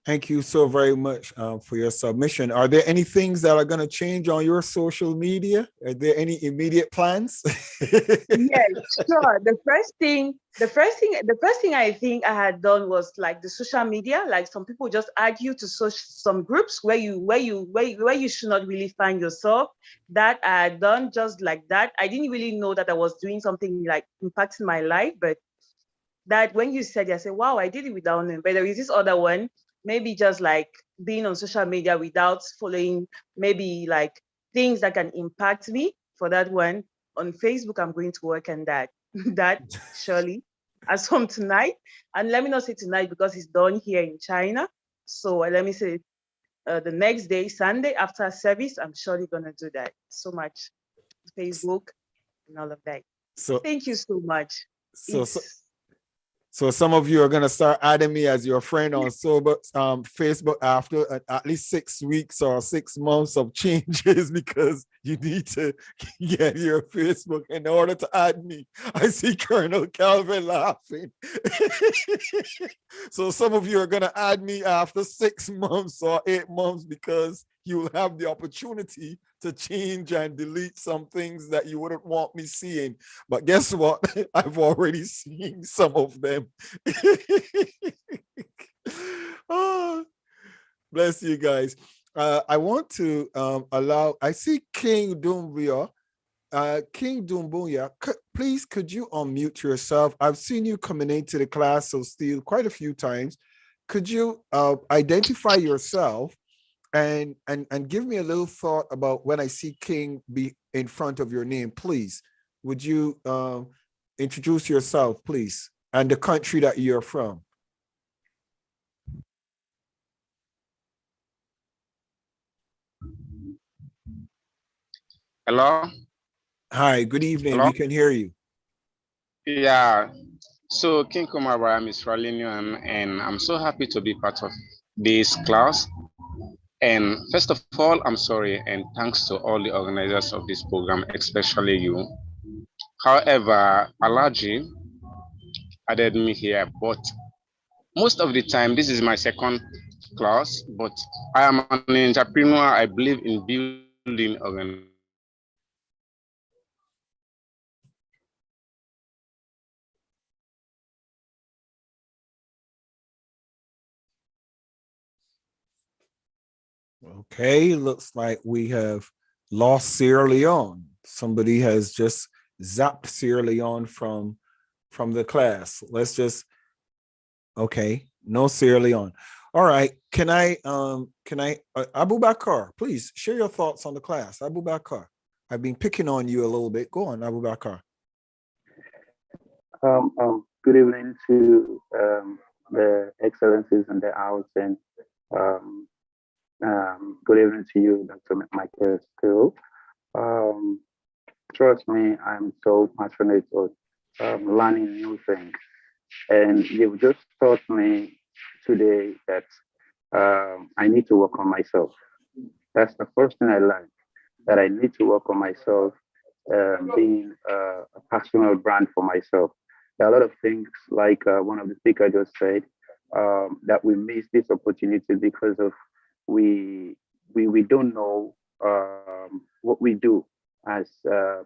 Thank you so very much for your submission. Are there any things that are going to change on your social media? Are there any immediate plans? Yes, sure. The first thing I think I had done was like the social media. Like some people just add you to some groups where you should not really find yourself. That I had done just like that. I didn't really know that I was doing something like impacting my life, but that when you said it, I said, wow, I did it without knowing. But there is this other one, maybe just like being on social media without following maybe like things that can impact me. For that one, on Facebook, I'm going to work on that. That surely as from tonight. And let me not say tonight because it's done here in China. So let me say the next day, Sunday after service, I'm surely going to do that. So much Facebook and all of that. So thank you so much. So some of you are going to start adding me as your friend on Facebook after at least 6 weeks or 6 months of changes, because you need to get your Facebook in order to add me. I see Colonel Calvin laughing. So some of you are going to add me after 6 months or 8 months because you'll have the opportunity to change and delete some things that you wouldn't want me seeing. But guess what? I've already seen some of them. Oh, bless you guys. I want to I see King Dumbia. King Dumbuya, please could you unmute yourself? I've seen you coming into the class of Steele quite a few times. Could you identify yourself and give me a little thought about when I see King be in front of your name, please? Would you introduce yourself, please, and the country that you're from? Hello. Hi, good evening. Hello. We can hear you. Yeah. So King Kumara, I'm Israelinian, and I'm so happy to be part of this class. And first of all, I'm sorry and thanks to all the organizers of this program, especially you. However, Alaji added me here, but most of the time, this is my second class, but I am an entrepreneur. I believe in building organizations. Okay, looks like we have lost Sierra Leone. Somebody has just zapped Sierra Leone from the class. Let's just, okay, no Sierra Leone. All right, can I Abu Bakar, please share your thoughts on the class. Abu Bakar, I've been picking on you a little bit. Go on, Abu Bakar. Good evening to the excellencies in the house, and good evening to you, Dr. Michael Steele. Trust me, I'm so passionate of learning new things. And you've just taught me today that I need to work on myself. That's the first thing I learned, that I need to work on myself, being a personal brand for myself. There are a lot of things, like one of the speakers just said, that we miss this opportunity because of we don't know what we do as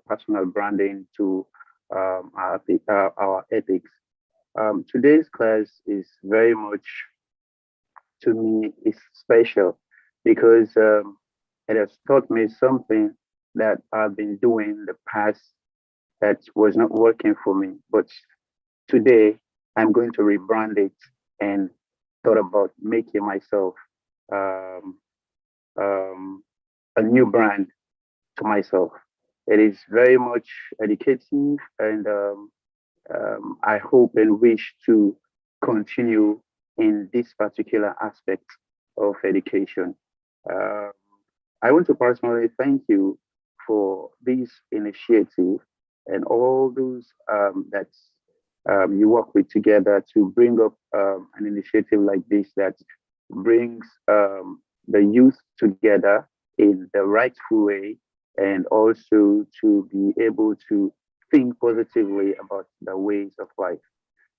personal branding to our ethics. Today's class is very much, to me, is special because it has taught me something that I've been doing in the past that was not working for me. But today, I'm going to rebrand it and thought about making myself a new brand to myself. It is very much educative, and I hope and wish to continue in this particular aspect of education. I want to personally thank you for this initiative and all those that you work with together to bring up an initiative like this that brings the youth together in the rightful way, and also to be able to think positively about the ways of life.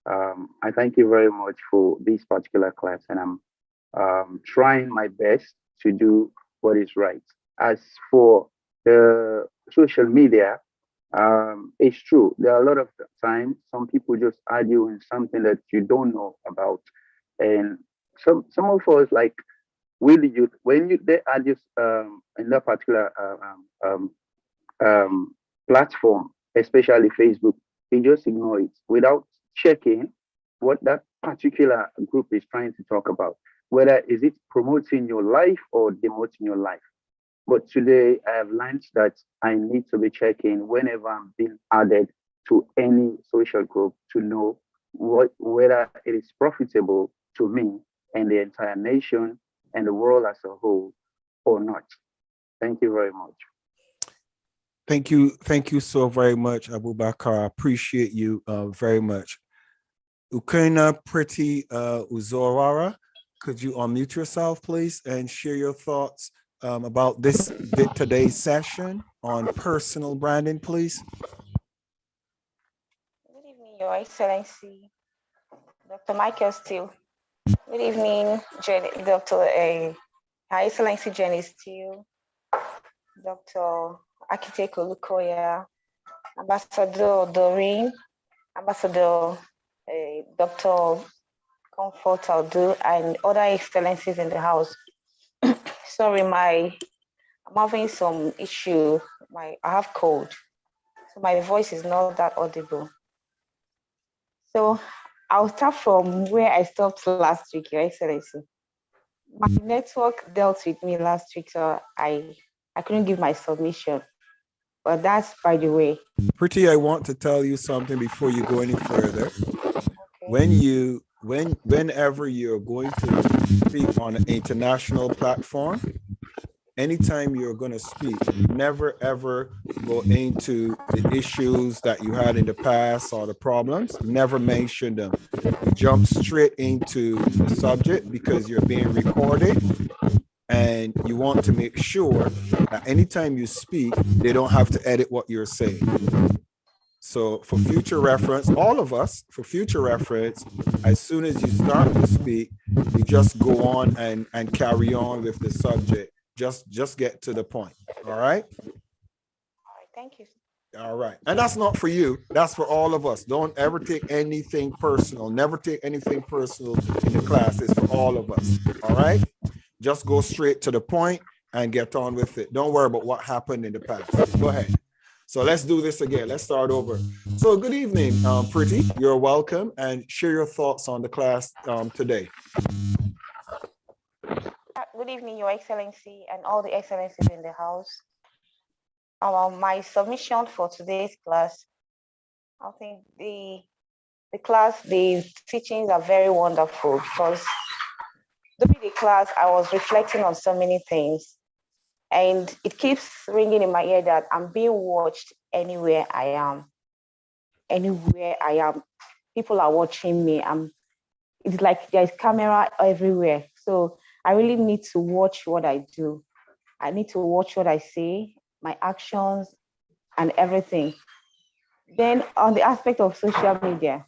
I thank you very much for this particular class, and I'm trying my best to do what is right. As for the social media, it's true. There are a lot of times some people just argue in something that you don't know about, and some of us, like, will you, when you they argue in that particular platform, especially Facebook, you just ignore it without checking what that particular group is trying to talk about. Whether is it promoting your life or demoting your life. But today I have learned that I need to be checking whenever I'm being added to any social group to know whether it is profitable to me and the entire nation and the world as a whole or not. Thank you very much. Thank you so very much, Abu Bakar. I appreciate you very much. Ukena Pretty Uzorara, could you unmute yourself, please, and share your thoughts about today's session on personal branding, please? Good evening, Your Excellency, Dr. Michael Steele. Good evening, Dr. Her Excellency Jenny Steele, Dr. Akiteko Lukoya, Ambassador Doreen, Ambassador Dr. Comfort Aldu, and other excellencies in the house. Sorry, I'm having some issue. I have cold, so my voice is not that audible. So I'll start from where I stopped last week, Your Excellency. My network dealt with me last week, so I couldn't give my submission. But that's by the way. Pretty, I want to tell you something before you go any further. Okay. Whenever you're going to speak on an international platform, anytime you're going to speak, never ever go into the issues that you had in the past or the problems. Never mention them. You jump straight into the subject because you're being recorded, and you want to make sure that anytime you speak, they don't have to edit what you're saying. So for future reference, all of us, for future reference, as soon as you start to speak, you just go on and carry on with the subject. Just get to the point. All right. All right, thank you. All right. And that's not for you. That's for all of us. Don't ever take anything personal. Never take anything personal in the class. It's for all of us. All right. Just go straight to the point and get on with it. Don't worry about what happened in the past. Go ahead. So let's do this again. Let's start over. So good evening, Pretty. You're welcome, and share your thoughts on the class today. Good evening, Your Excellency, and all the excellencies in the house. My submission for today's class, I think the teachings are very wonderful because during the class, I was reflecting on so many things. And it keeps ringing in my ear that I'm being watched anywhere I am. Anywhere I am, people are watching me. It's like there's camera everywhere. So I really need to watch what I do. I need to watch what I say, my actions, and everything. Then on the aspect of social media,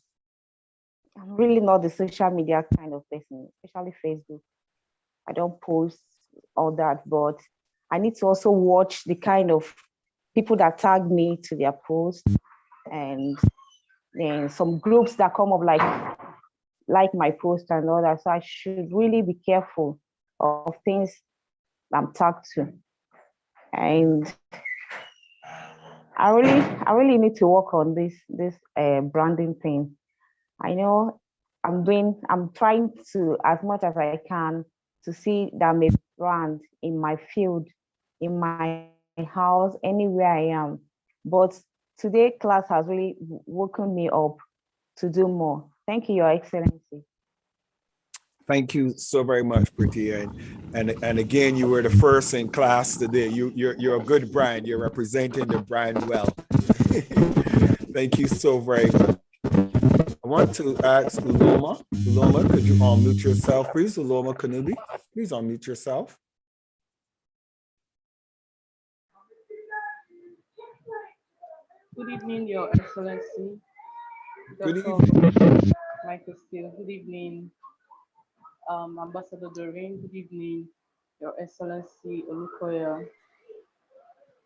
I'm really not the social media kind of person, especially Facebook. I don't post all that, but I need to also watch the kind of people that tag me to their posts, and then some groups that come up like my post and all that. So I should really be careful of things I'm tagged to. And I really need to work on this branding thing. I know I'm trying to, as much as I can, to see that I'm a brand in my field, in my house, anywhere I am. But today class has really woken me up to do more. Thank you, Your Excellency. Thank you so very much, Pretty. And again, you were the first in class today. You're a good brand. You're representing the brand well. Thank you so very much. I want to ask Uloma. Uloma, could you unmute yourself, please? Uloma Kanubi, please unmute yourself. Good evening, Your Excellency. Good Dr. evening. Michael Steele. Good evening, Ambassador Doreen. Good evening, Your Excellency Olukoya.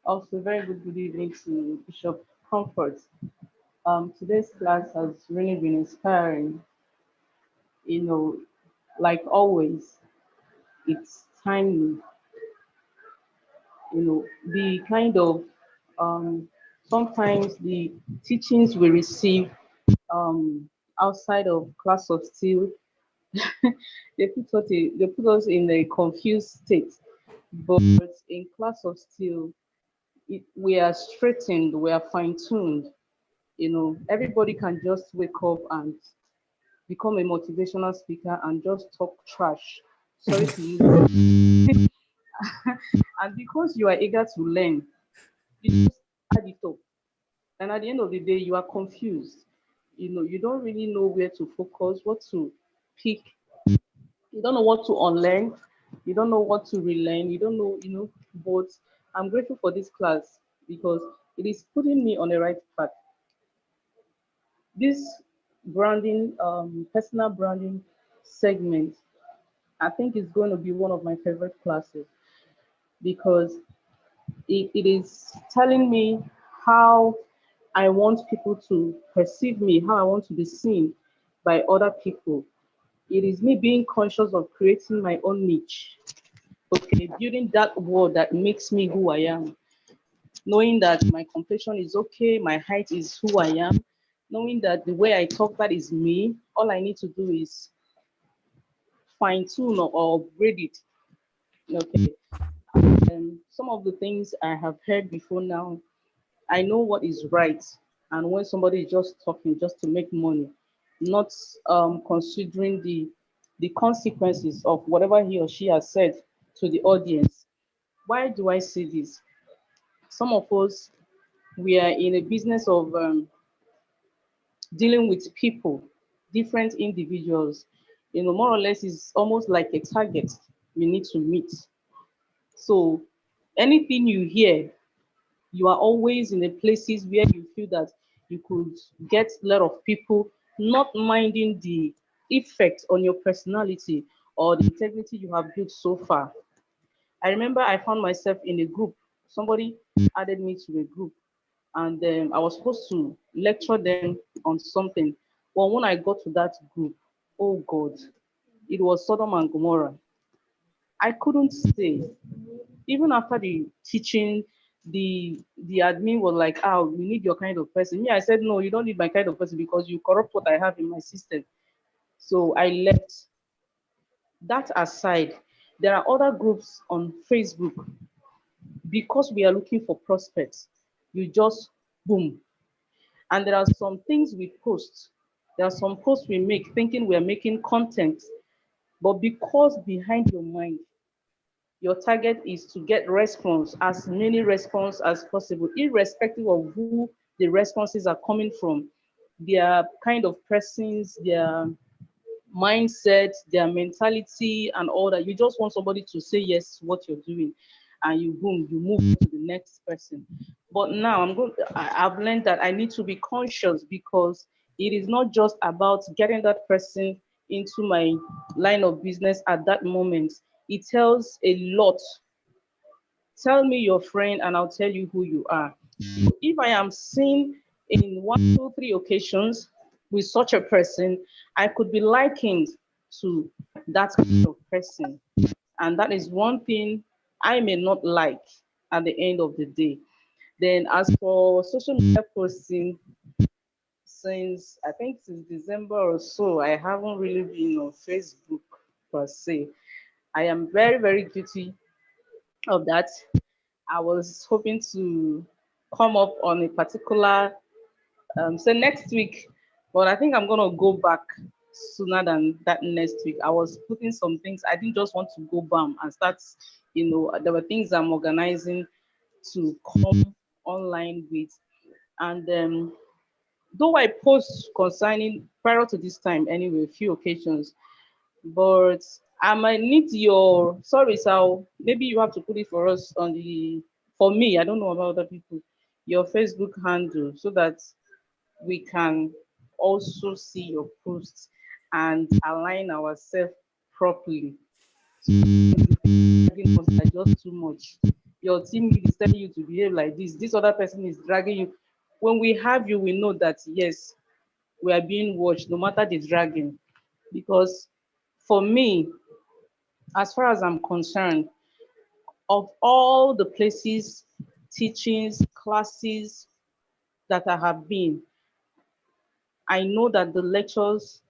Also, very good evening to Bishop Comfort. Today's class has really been inspiring. You know, like always, it's timely. You know, the kind of sometimes the teachings we receive outside of class of Steele, they put us in a confused state. But in class of Steele, we are straightened, we are fine-tuned. You know, everybody can just wake up and become a motivational speaker and just talk trash. Sorry to use. And because you are eager to learn, you just add it up. And at the end of the day, you are confused. You know, you don't really know where to focus, what to pick. You don't know what to unlearn. You don't know what to relearn. You don't know, but I'm grateful for this class because it is putting me on the right path. This branding, personal branding segment I think it's going to be one of my favorite classes because it is telling me how I want people to perceive me, how I want to be seen by other people. It is me being conscious of creating my own niche. Okay, building that wall that makes me who I am. Knowing that my complexion is okay, my height is who I am. Knowing that the way I talk, that is me. All I need to do is fine tune or upgrade it. Okay. Some of the things I have heard before now, I know what is right. And when somebody is just talking just to make money, not considering the consequences of whatever he or she has said to the audience. Why do I say this? Some of us, we are in a business of dealing with people, different individuals. More or less, is almost like a target you need to meet. So anything you hear, you are always in the places where you feel that you could get a lot of people, not minding the effect on your personality or the integrity you have built so far. I remember I found myself in a group. Somebody added me to a group, and I was supposed to lecture them on something. But when I got to that group, oh God, it was Sodom and Gomorrah. I couldn't stay. Even after the teaching, the admin was like, "Oh, we need your kind of person." Me, I said, "No, you don't need my kind of person because you corrupt what I have in my system." So I left. That aside, there are other groups on Facebook because we are looking for prospects. You just boom. And there are some things we post. There are some posts we make thinking we are making content, but because behind your mind, your target is to get response, as many response as possible, irrespective of who the responses are coming from, their kind of persons, their mindset, their mentality, and all that. You just want somebody to say yes to what you're doing, and you boom, you move to the next person. But now I've learned that I need to be conscious because it is not just about getting that person into my line of business at that moment. It tells a lot. Tell me your friend, and I'll tell you who you are. If I am seen in 1, 2, 3 occasions with such a person, I could be likened to that kind of person. And that is one thing I may not like at the end of the day. Then as for social media posting, since I think since December or so, I haven't really been on Facebook per se. I am very, very guilty of that. I was hoping to come up on a particular, so next week, but I think I'm gonna go back sooner than that next week. I was putting some things, I didn't just want to go bam and start, there were things I'm organizing to come online with. And though I post concerning prior to this time anyway, a few occasions, but I might need your, sorry, Sal, maybe you have to put it for us on the, for me, I don't know about other people, your Facebook handle so that we can also see your posts and align ourselves properly. Dragging us are just too much. Your team lead is telling you to behave like this other person is dragging you. When we have you, we know that yes, we are being watched no matter the dragging. Because for me, as far as I'm concerned, of all the places, teachings, classes that I have been, I know that the lectures,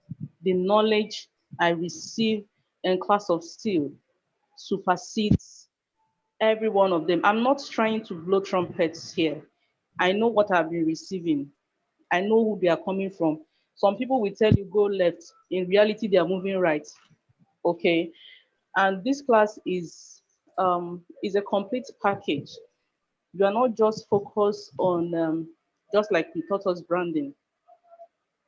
the knowledge I receive in class of Steele supersedes every one of them. I'm not trying to blow trumpets here. I know what I've been receiving. I know who they are coming from. Some people will tell you go left. In reality, they are moving right. Okay. And this class is a complete package. You are not just focused on just like we taught us branding.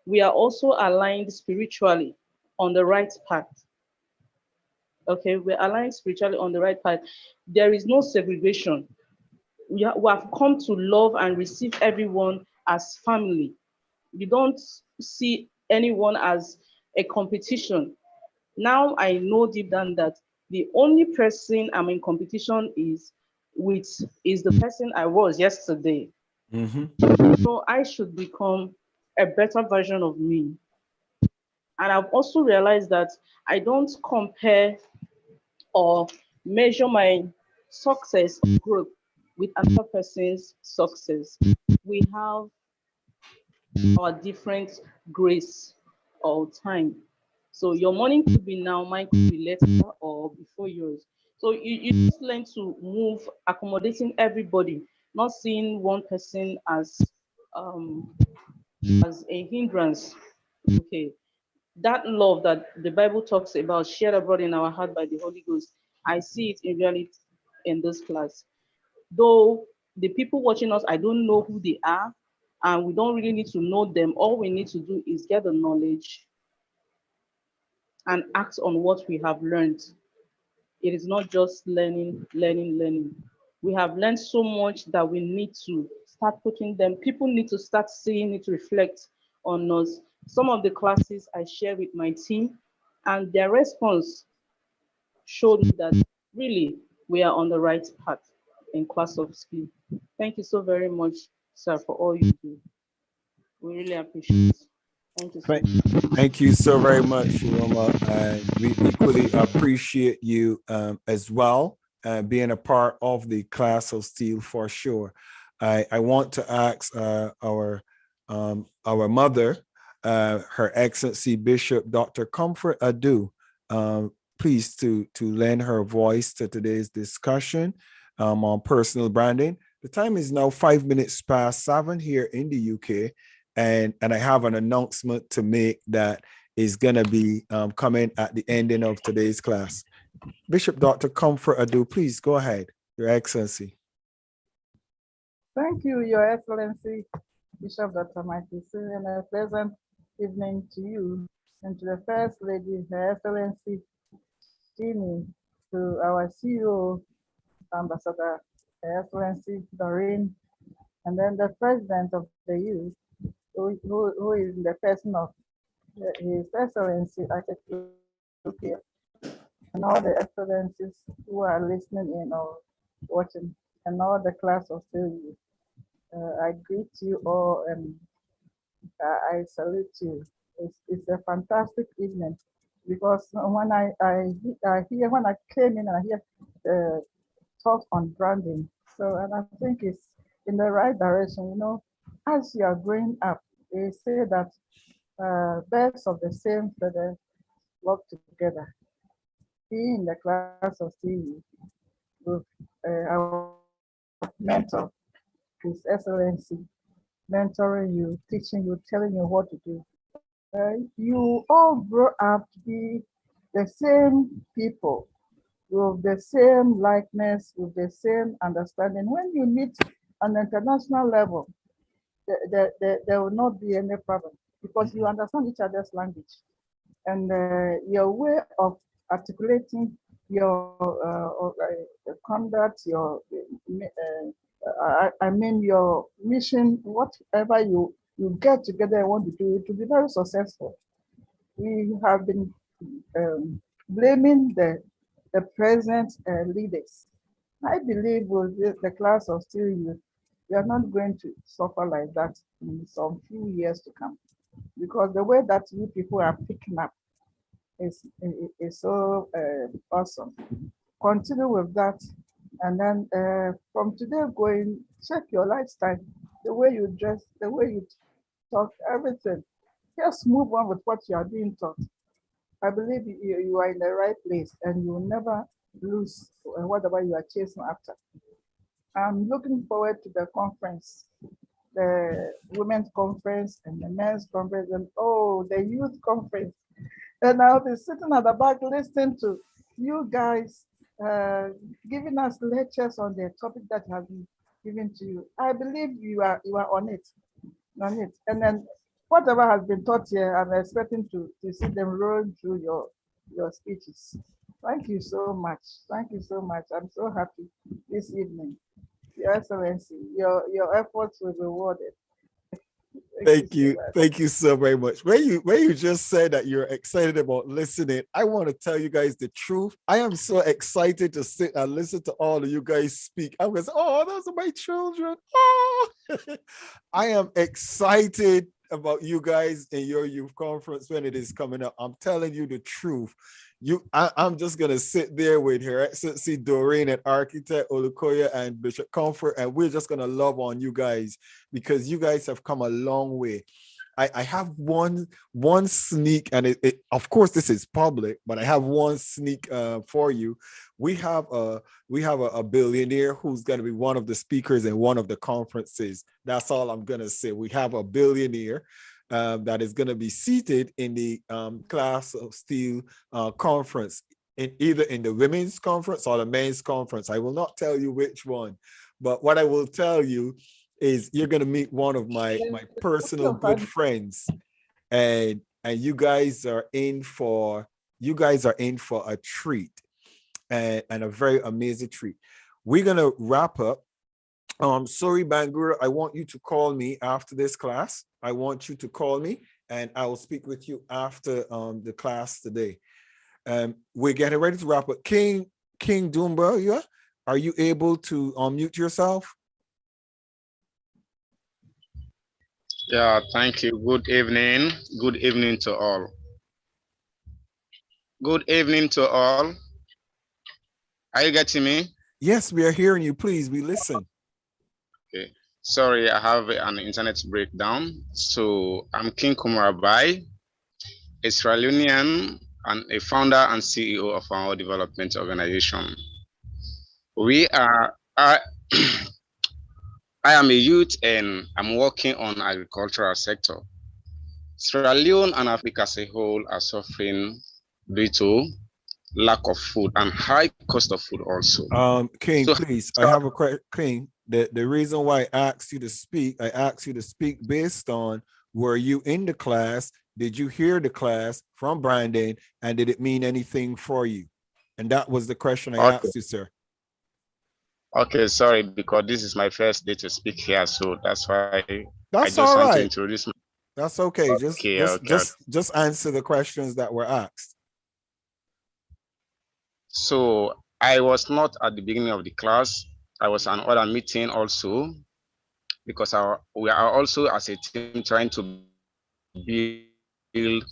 We are also aligned spiritually on the right path. Okay, we're aligned spiritually on the right path. There is no segregation. We have come to love and receive everyone as family. You don't see anyone as a competition. Now I know deep down that the only person I'm in competition with is the person I was yesterday. So I should become a better version of me. And I've also realized that I don't compare or measure my success or growth with another person's success. We have our different grace or time. So your morning could be now, mine could be later or before yours. So you just learn to move, accommodating everybody, not seeing one person um, as a hindrance. Okay, that love that the Bible talks about, shared abroad in our heart by the Holy Ghost, I see it in reality in this class. Though the people watching us, I don't know who they are, and we don't really need to know them. All we need to do is get the knowledge and act on what we have learned. It is not just learning, learning, learning. We have learned so much that we need to start putting them. People need to start seeing it reflect on us. Some of the classes I share with my team, and their response showed me that really we are on the right path in class of skill. Thank you so very much, sir, for all you do. We really appreciate it. Thank you so much. Thank you so very much, Shiroma. And we equally appreciate you as well, being a part of the class of Steele for sure. I want to ask our mother, Her Excellency Bishop Dr. Comfort Adu, please to lend her voice to today's discussion on personal branding. The time is now 5 minutes past 7 here in the UK. And I have an announcement to make that is going to be coming at the ending of today's class. Bishop Dr. Comfort Adu, please go ahead, Your Excellency. Thank you, Your Excellency, Bishop Dr. Michael Steele, and a pleasant evening to you and to the First Lady, Her Excellency Steele, to our CEO, Ambassador, Her Excellency Doreen, and then the President of the Youth, who is the person of His Excellency Architect, and all the excellencies who are listening in or watching, and all the class of students. I greet you all and I salute you. It's a fantastic evening because when I hear, when I came in and I hear talk on branding, so and I think it's in the right direction. You know, as you are growing up, they say that birds of the same feather flock together. Being in the class of CE with our mentor, His Excellency, mentoring you, teaching you, telling you what to do. You all grow up to be the same people with the same likeness, with the same understanding. When you meet on the international level, there will not be any problem because you understand each other's language. And your way of articulating your conduct, your I mean your mission, whatever you get together and want to do, it will be very successful. We have been blaming the present leaders. I believe with the class of Steele youth, we are not going to suffer like that in some few years to come, because the way that you people are picking up is so awesome. Continue with that, and then from today going, check your lifestyle, the way you dress, the way you talk, everything. Just move on with what you are being taught. I believe you are in the right place, and you will never lose whatever you are chasing after. I'm looking forward to the conference, the women's conference and the men's conference, and oh, the youth conference. And I'll be sitting at the back listening to you guys giving us lectures on the topic that has been given to you. I believe you are on it. And then whatever has been taught here, I'm expecting to see them rolling through your speeches. Thank you so much. Thank you so much. I'm so happy this evening. Your Excellency, your efforts will be rewarded. Thank you. Thank you so very much. When you just said that you're excited about listening, I want to tell you guys the truth. I am so excited to sit and listen to all of you guys speak. I was, oh, those are my children. Oh, I am excited about you guys in your youth conference when it is coming up. I'm telling you the truth. I'm just gonna sit there with Her Excellency Doreen and Architect Olukoya and Bishop Comfort, and we're just gonna love on you guys because you guys have come a long way. I have one sneak, and it of course this is public, but I have one sneak for you. We have a billionaire who's going to be one of the speakers in one of the conferences. That's all I'm going to say. We have a billionaire that is going to be seated in the Class of Steele conference, either in the women's conference or the men's conference. I will not tell you which one, but what I will tell you is you're going to meet one of my personal good friends, and you guys are in for a treat, and a very amazing treat. We're going to wrap up. Sorry, Bangura, I want you to call me after this class. I want you to call me, and I will speak with you after the class today. We're getting ready to wrap up. King Dumba, are you able to unmute yourself? Yeah, thank you. Good evening. Good evening to all. Good evening to all. Are you getting me? Yes, we are hearing you. Please, we listen. Okay. Sorry, I have an internet breakdown. So I'm King Kumarabai, a Sierra Leonean and a founder and CEO of our development organization. I am a youth and I'm working on agricultural sector. Sierra Leone and Africa as a whole are suffering due to lack of food and high cost of food also. King, so, please, I have a question. King, the reason why I asked you to speak based on, were you in the class? Did you hear the class from Brandon? And did it mean anything for you? And that was the question I asked you, sir. Okay, sorry, because this is my first day to speak here, so that's why that's I just want to right. introduce myself. That's okay. Just answer the questions that were asked. So I was not at the beginning of the class. I was on other meeting also, because we are also as a team trying to build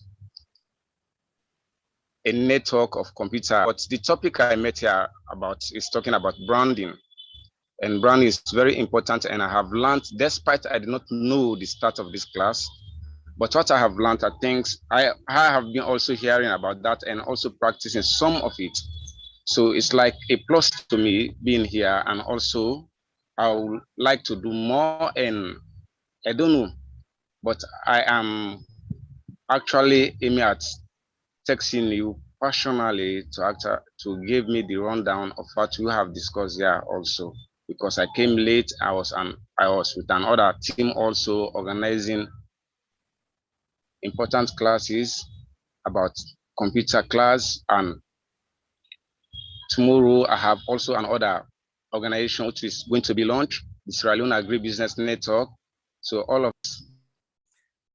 a network of computer. But the topic I met here about is talking about branding. And branding is very important, and I have learned, despite I did not know the start of this class, but what I have learned, I think I have been also hearing about that and also practicing some of it. So it's like a plus to me being here, and also I would like to do more, and I don't know, but I am actually aiming at texting you personally to give me the rundown of what you have discussed here also, because I came late. I was with another team also organizing important classes about computer class, and tomorrow I have also another organization which is going to be launched, the Sierra Leone Agribusiness Network. So all of us.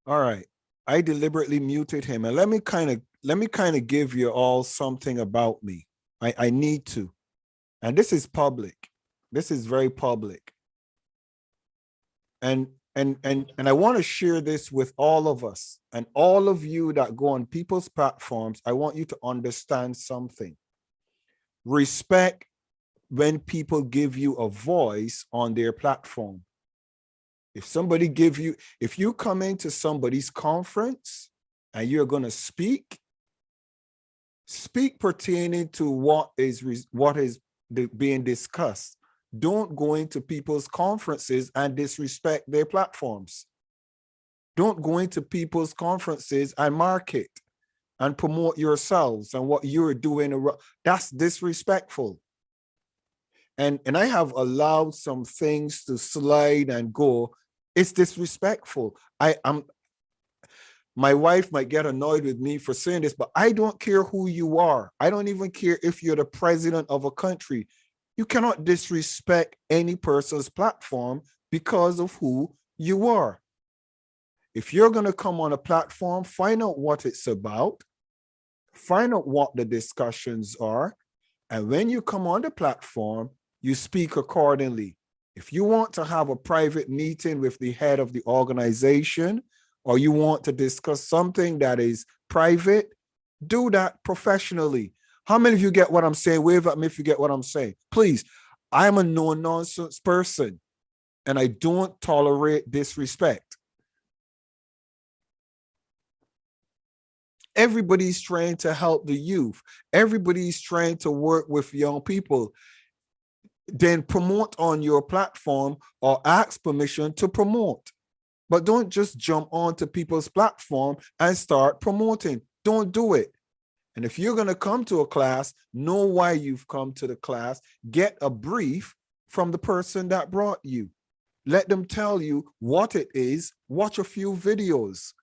All right, I deliberately muted him, and let me kind of give you all something about me. I need to, and this is public. This is very public, and I want to share this with all of us and all of you that go on people's platforms. I want you to understand something. Respect when people give you a voice on their platform. If you come into somebody's conference and you're going to speak pertaining to what is being discussed. Don't go into people's conferences and disrespect their platforms. Don't go into people's conferences and market and promote yourselves and what you're doing. That's disrespectful. And I have allowed some things to slide and go. It's disrespectful. My wife might get annoyed with me for saying this, but I don't care who you are. I don't even care if you're the president of a country. You cannot disrespect any person's platform because of who you are. If you're going to come on a platform, find out what it's about, find out what the discussions are, and when you come on the platform, you speak accordingly. If you want to have a private meeting with the head of the organization, or you want to discuss something that is private, do that professionally. How many of you get what I'm saying? Wave at me if you get what I'm saying. Please, I'm a no-nonsense person, and I don't tolerate disrespect. Everybody's trying to help the youth. Everybody's trying to work with young people. Then promote on your platform or ask permission to promote. But don't just jump onto people's platform and start promoting. Don't do it. And if you're going to come to a class, know why you've come to the class. Get a brief from the person that brought you. Let them tell you what it is. Watch a few videos.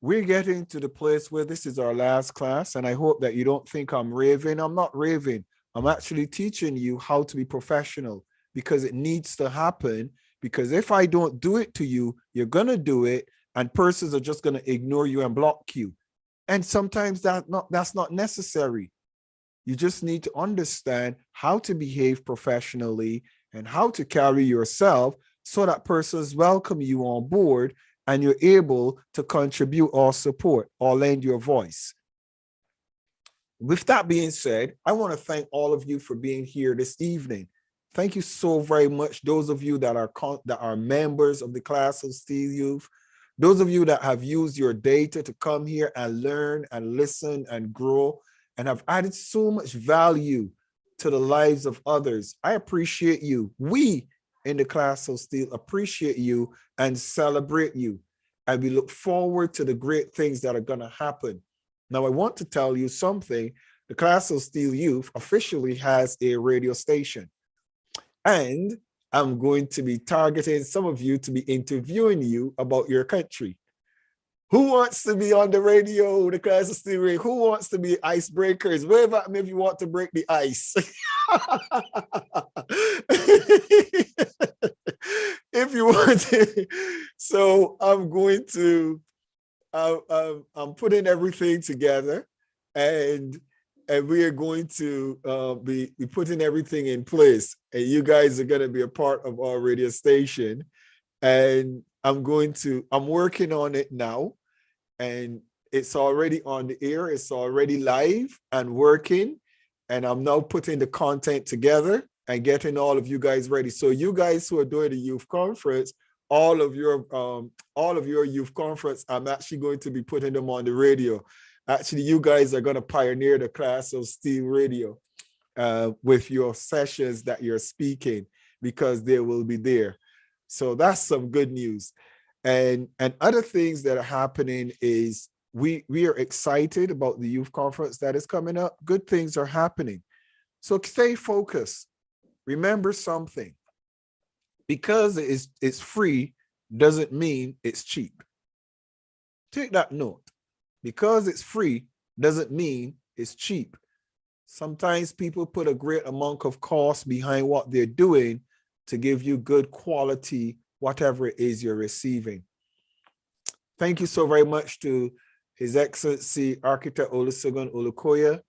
We're getting to the place where this is our last class, and I hope that you don't think I'm raving. I'm not raving. I'm actually teaching you how to be professional, because it needs to happen. Because if I don't do it to you, you're going to do it, and persons are just going to ignore you and block you. And sometimes that's not necessary. You just need to understand how to behave professionally and how to carry yourself so that persons welcome you on board and you're able to contribute or support or lend your voice. With that being said, I want to thank all of you for being here this evening. Thank you so very much. Those of you that are members of the class of Steele Youth, those of you that have used your data to come here and learn and listen and grow and have added so much value to the lives of others. I appreciate you. We in the class of Steele appreciate you and celebrate you. And we look forward to the great things that are going to happen. Now, I want to tell you something. The class of Steele Youth officially has a radio station. And I'm going to be targeting some of you to be interviewing you about your country. Who wants to be on the radio, the class of Steele Radio? Who wants to be icebreakers? Wave at me if you want to break the ice. If you want to. So I'm going to, I'm putting everything together, and we are going to be putting everything in place. And you guys are going to be a part of our radio station. And I'm working on it now. And it's already on the air. It's already live and working. And I'm now putting the content together and getting all of you guys ready. So you guys who are doing the youth conference, all of your youth conference, I'm actually going to be putting them on the radio. Actually, you guys are going to pioneer the class of Steele Radio with your sessions that you're speaking, because they will be there. So that's some good news. And other things that are happening is we are excited about the youth conference that is coming up. Good things are happening. So stay focused. Remember something. Because it's free doesn't mean it's cheap. Take that note. Because it's free doesn't mean it's cheap. Sometimes people put a great amount of cost behind what they're doing to give you good quality, whatever it is you're receiving. Thank you so very much to His Excellency Architect Olusegun Olukoya.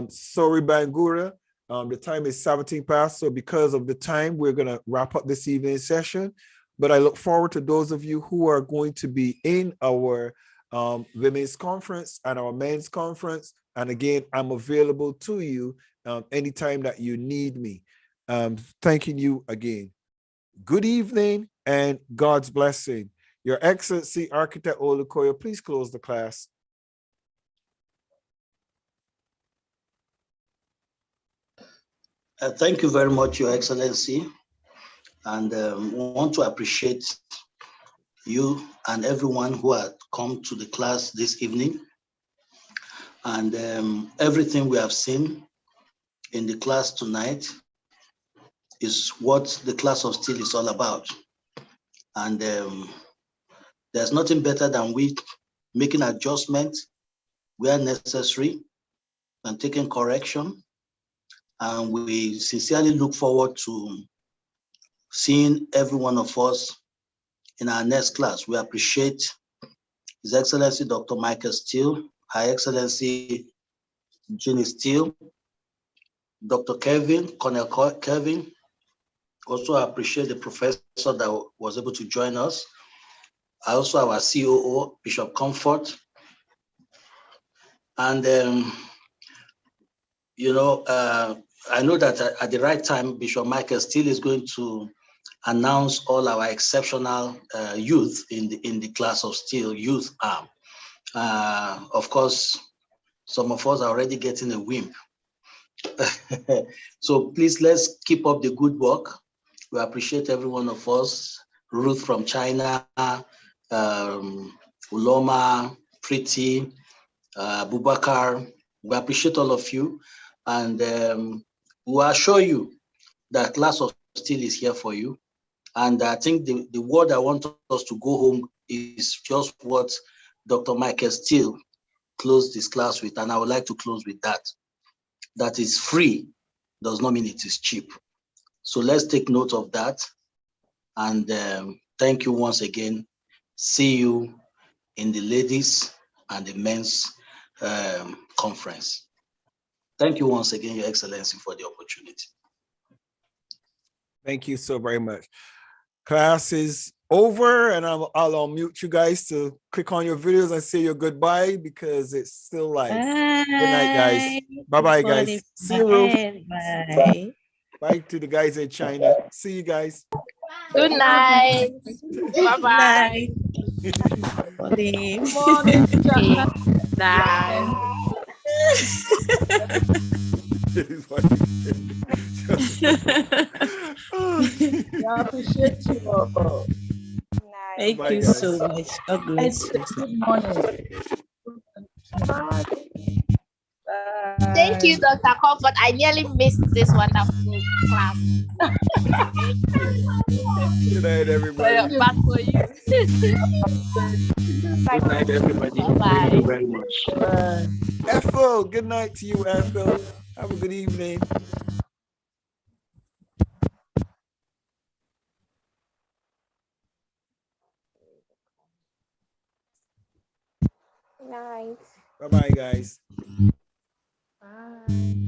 Sorry, Bangura. The time is 17 past, so because of the time, we're going to wrap up this evening's session. But I look forward to those of you who are going to be in our women's conference and our men's conference. And again, I'm available to you anytime that you need me. Thanking you again. Good evening and God's blessing. Your Excellency Architect Olukoya, please close the class. Thank you very much, Your Excellency. And want to appreciate you and everyone who had come to the class this evening. And everything we have seen in the class tonight is what the class of Steele is all about. And there's nothing better than we making adjustments where necessary and taking correction. And we sincerely look forward to seeing every one of us in our next class. We appreciate His Excellency Dr. Michael Steele, Her Excellency Jenny Steele, Dr. Kevin, Colonel Kevin. Also, I appreciate the professor that was able to join us. Also, our COO, Bishop Comfort. And, I know that at the right time, Bishop Michael Steele is going to announce all our exceptional youth in the class of Steele youth arm. Of course, some of us are already getting a wimp. So please, let's keep up the good work. We appreciate every one of us. Ruth from China, Uloma, Pretty, Bubakar. We appreciate all of you. And we assure you that class of Steele is here for you. And I think the word I want us to go home is just what Dr. Michael Steele closed this class with. And I would like to close with that. That is free does not mean it is cheap. So let's take note of that. And thank you once again. See you in the ladies and the men's conference. Thank you once again, Your Excellency, for the opportunity. Thank you so very much. Class is over, and I'll unmute you guys to click on your videos and say your goodbye because it's still live. Bye. Good night, guys. Bye-bye, guys. See you, Ruth. Bye. Bye to the guys in China. See you guys. Good night. Bye-bye. Morning. Morning, teacher. Bye. I appreciate you all. Thank Bye, you guys. so much. God bless you. Good morning. Thank you, Dr. Comfort. I nearly missed this wonderful class. Good night, everybody. Back for you. Good night, everybody. Bye-bye. Thank you very much. Ethel, good night to you, Ethel. Have a good evening. Night. Bye-bye, guys. Bye.